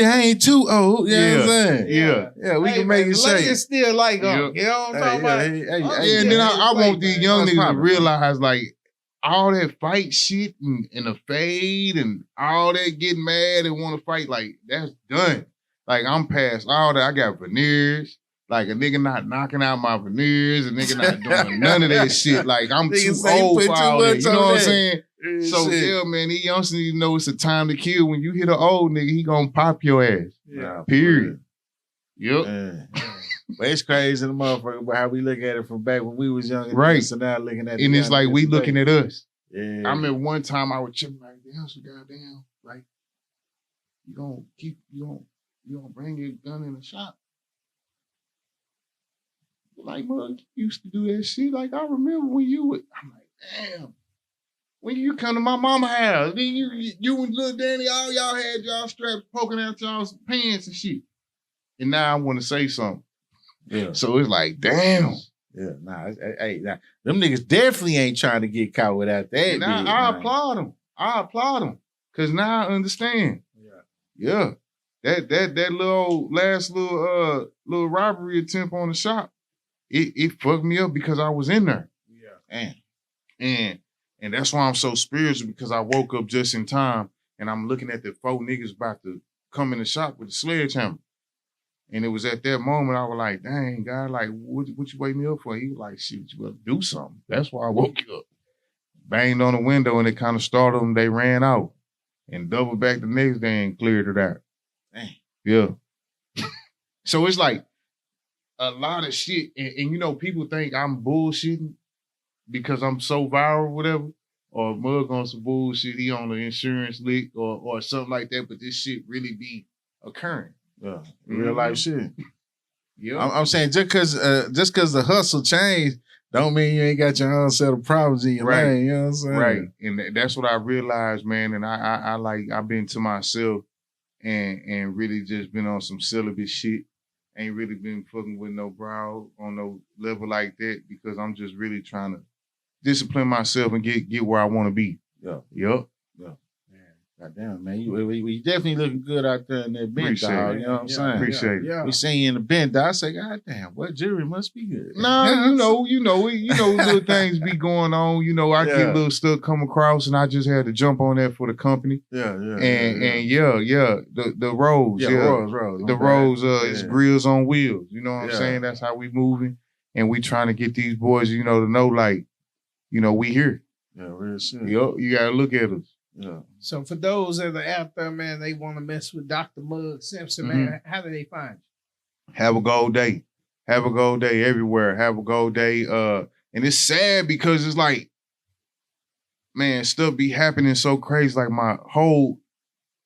I ain't too old. You know what I'm saying? Yeah, we can make it shake. It's still like, you know what I'm talking about? And then I want these young niggas to realize, like, all that fight shit and the fade and all that getting mad and want to fight, like, that's done. Like, I'm past all that. I got veneers. Like, a nigga not knocking out my veneers, a nigga not doing none of that shit. Like, I'm too old for all that. You know what I'm saying? So, yeah, man, these youngsters need to know it's a time to kill. When you hit an old nigga, he gonna pop your ass. Yeah. Period. Yep. But it's crazy the motherfucker, but how we look at it from back when we was young. Right. So now looking at and it's like we looking at us. Yeah. I remember one time I was tripping like, damn, so goddamn, like, you gonna bring your gun in the shop. Like, mug, you used to do that shit. Like, I remember when you would, I'm like, damn. When you come to my mama's house, then you and little Danny, all y'all had y'all straps poking out y'all's pants and shit. And now I want to say something. Yeah. So it's like, damn. Yeah, nah, them niggas definitely ain't trying to get caught without that. And I applaud them. I applaud them. Cause now I understand. Yeah. That little last little robbery attempt on the shop, it fucked me up because I was in there. Yeah. And that's why I'm so spiritual, because I woke up just in time and I'm looking at the 4 niggas about to come in the shop with the sledgehammer. And it was at that moment I was like, dang, God, like, what you wake me up for? He was like, shit, you better do something. That's why I woke you up. Banged on the window and it kind of startled them. They ran out and doubled back the next day and cleared it out. Dang. Yeah. So it's like a lot of shit. And you know, people think I'm bullshitting because I'm so viral or whatever. Or Mug on some bullshit, he on the insurance lick or something like that. But this shit really be occurring. Yeah, real life shit. Yeah, I'm saying just cause the hustle changed, don't mean you ain't got your own set of problems in your lane. You know what I'm saying? Right, and that's what I realized, man. And I've been to myself and really just been on some celibate shit. Ain't really been fucking with no bro on no level like that because I'm just really trying to discipline myself and get where I want to be. Yeah. Yep. Yeah. Goddamn, man. You definitely looking good out there in that bench, dog. You know what I'm saying? Appreciate it. Yeah. We seen you in the bench, dog. I say, goddamn, what jewelry must be good. Nah, you know, little things be going on. You know, I get little stuff come across, and I just had to jump on that for the company. Yeah. The Rose, Rose. The Rose is grills on wheels. You know what I'm saying? That's how we moving, and we trying to get these boys, you know, to know, like, you know, we here. Yeah, real shit. Yo, you gotta look at us. Yeah. So for those that are out there, man, they want to mess with Dr. Mug Simpson, man, how do they find you? Have a gold day. Have a gold day everywhere. Have a gold day. And it's sad because it's like, man, stuff be happening so crazy. Like my whole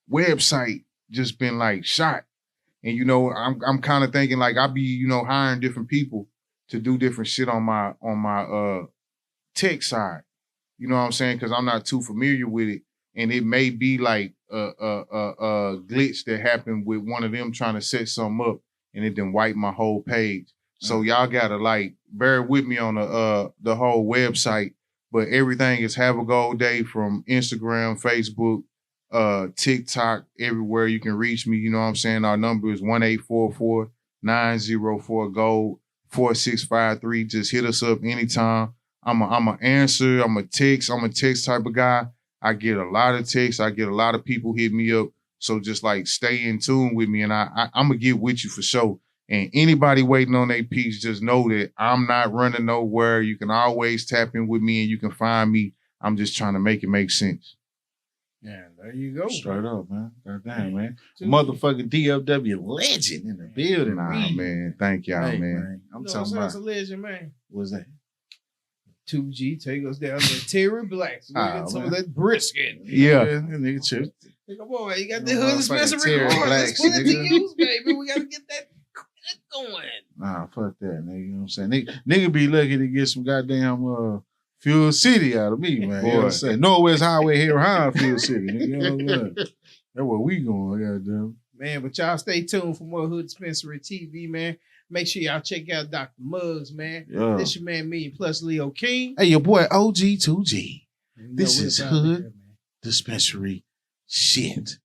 website just been like shot. And you know, I'm kind of thinking like I be, you know, hiring different people to do different shit on my tech side. You know what I'm saying? Because I'm not too familiar with it. And it may be like a glitch that happened with one of them trying to set something up, and it done wiped my whole page. So y'all gotta like bear with me on the whole website. But everything is Have a Gold Day from Instagram, Facebook, TikTok, everywhere you can reach me. You know what I'm saying? Our number is 1-844-904-GOLD 4653. Just hit us up anytime. I'm a answer. I'm a text type of guy. I get a lot of texts. I get a lot of people hit me up. So just like stay in tune with me, and I'm gonna get with you for sure. And anybody waiting on their piece, just know that I'm not running nowhere. You can always tap in with me, and you can find me. I'm just trying to make it make sense. Yeah, there you go. Straight up, man. Goddamn, man. Motherfucking DFW legend in the building. Nah, man. Thank y'all, Hey, man. I'm You know talking what's about. a legend, man. What's that? 2G, take us down to Terry Blacks. Ah, Some man. of that brisket. Yeah. Nigga, chill. Come on, man. You got the You know, hood motherfucking dispensary. Terry Let's Blacks, put it to nigga. use, baby. We gotta get that going. Nah, fuck that, nigga. You know what I'm saying? Nigga be lucky to get some goddamn Fuel City out of me, man. You know what I'm saying? Northwest Highway here behind Fuel City, nigga. You know what I'm saying? That's where we going, goddamn. Man, but y'all stay tuned for more Hood Dispensary TV, man. Make sure y'all check out Dr. Muggs, man. Yeah. This your man, Million Plus Leo King. Hey, your boy OG2G. You know This we is about Hood here, man. Dispensary shit.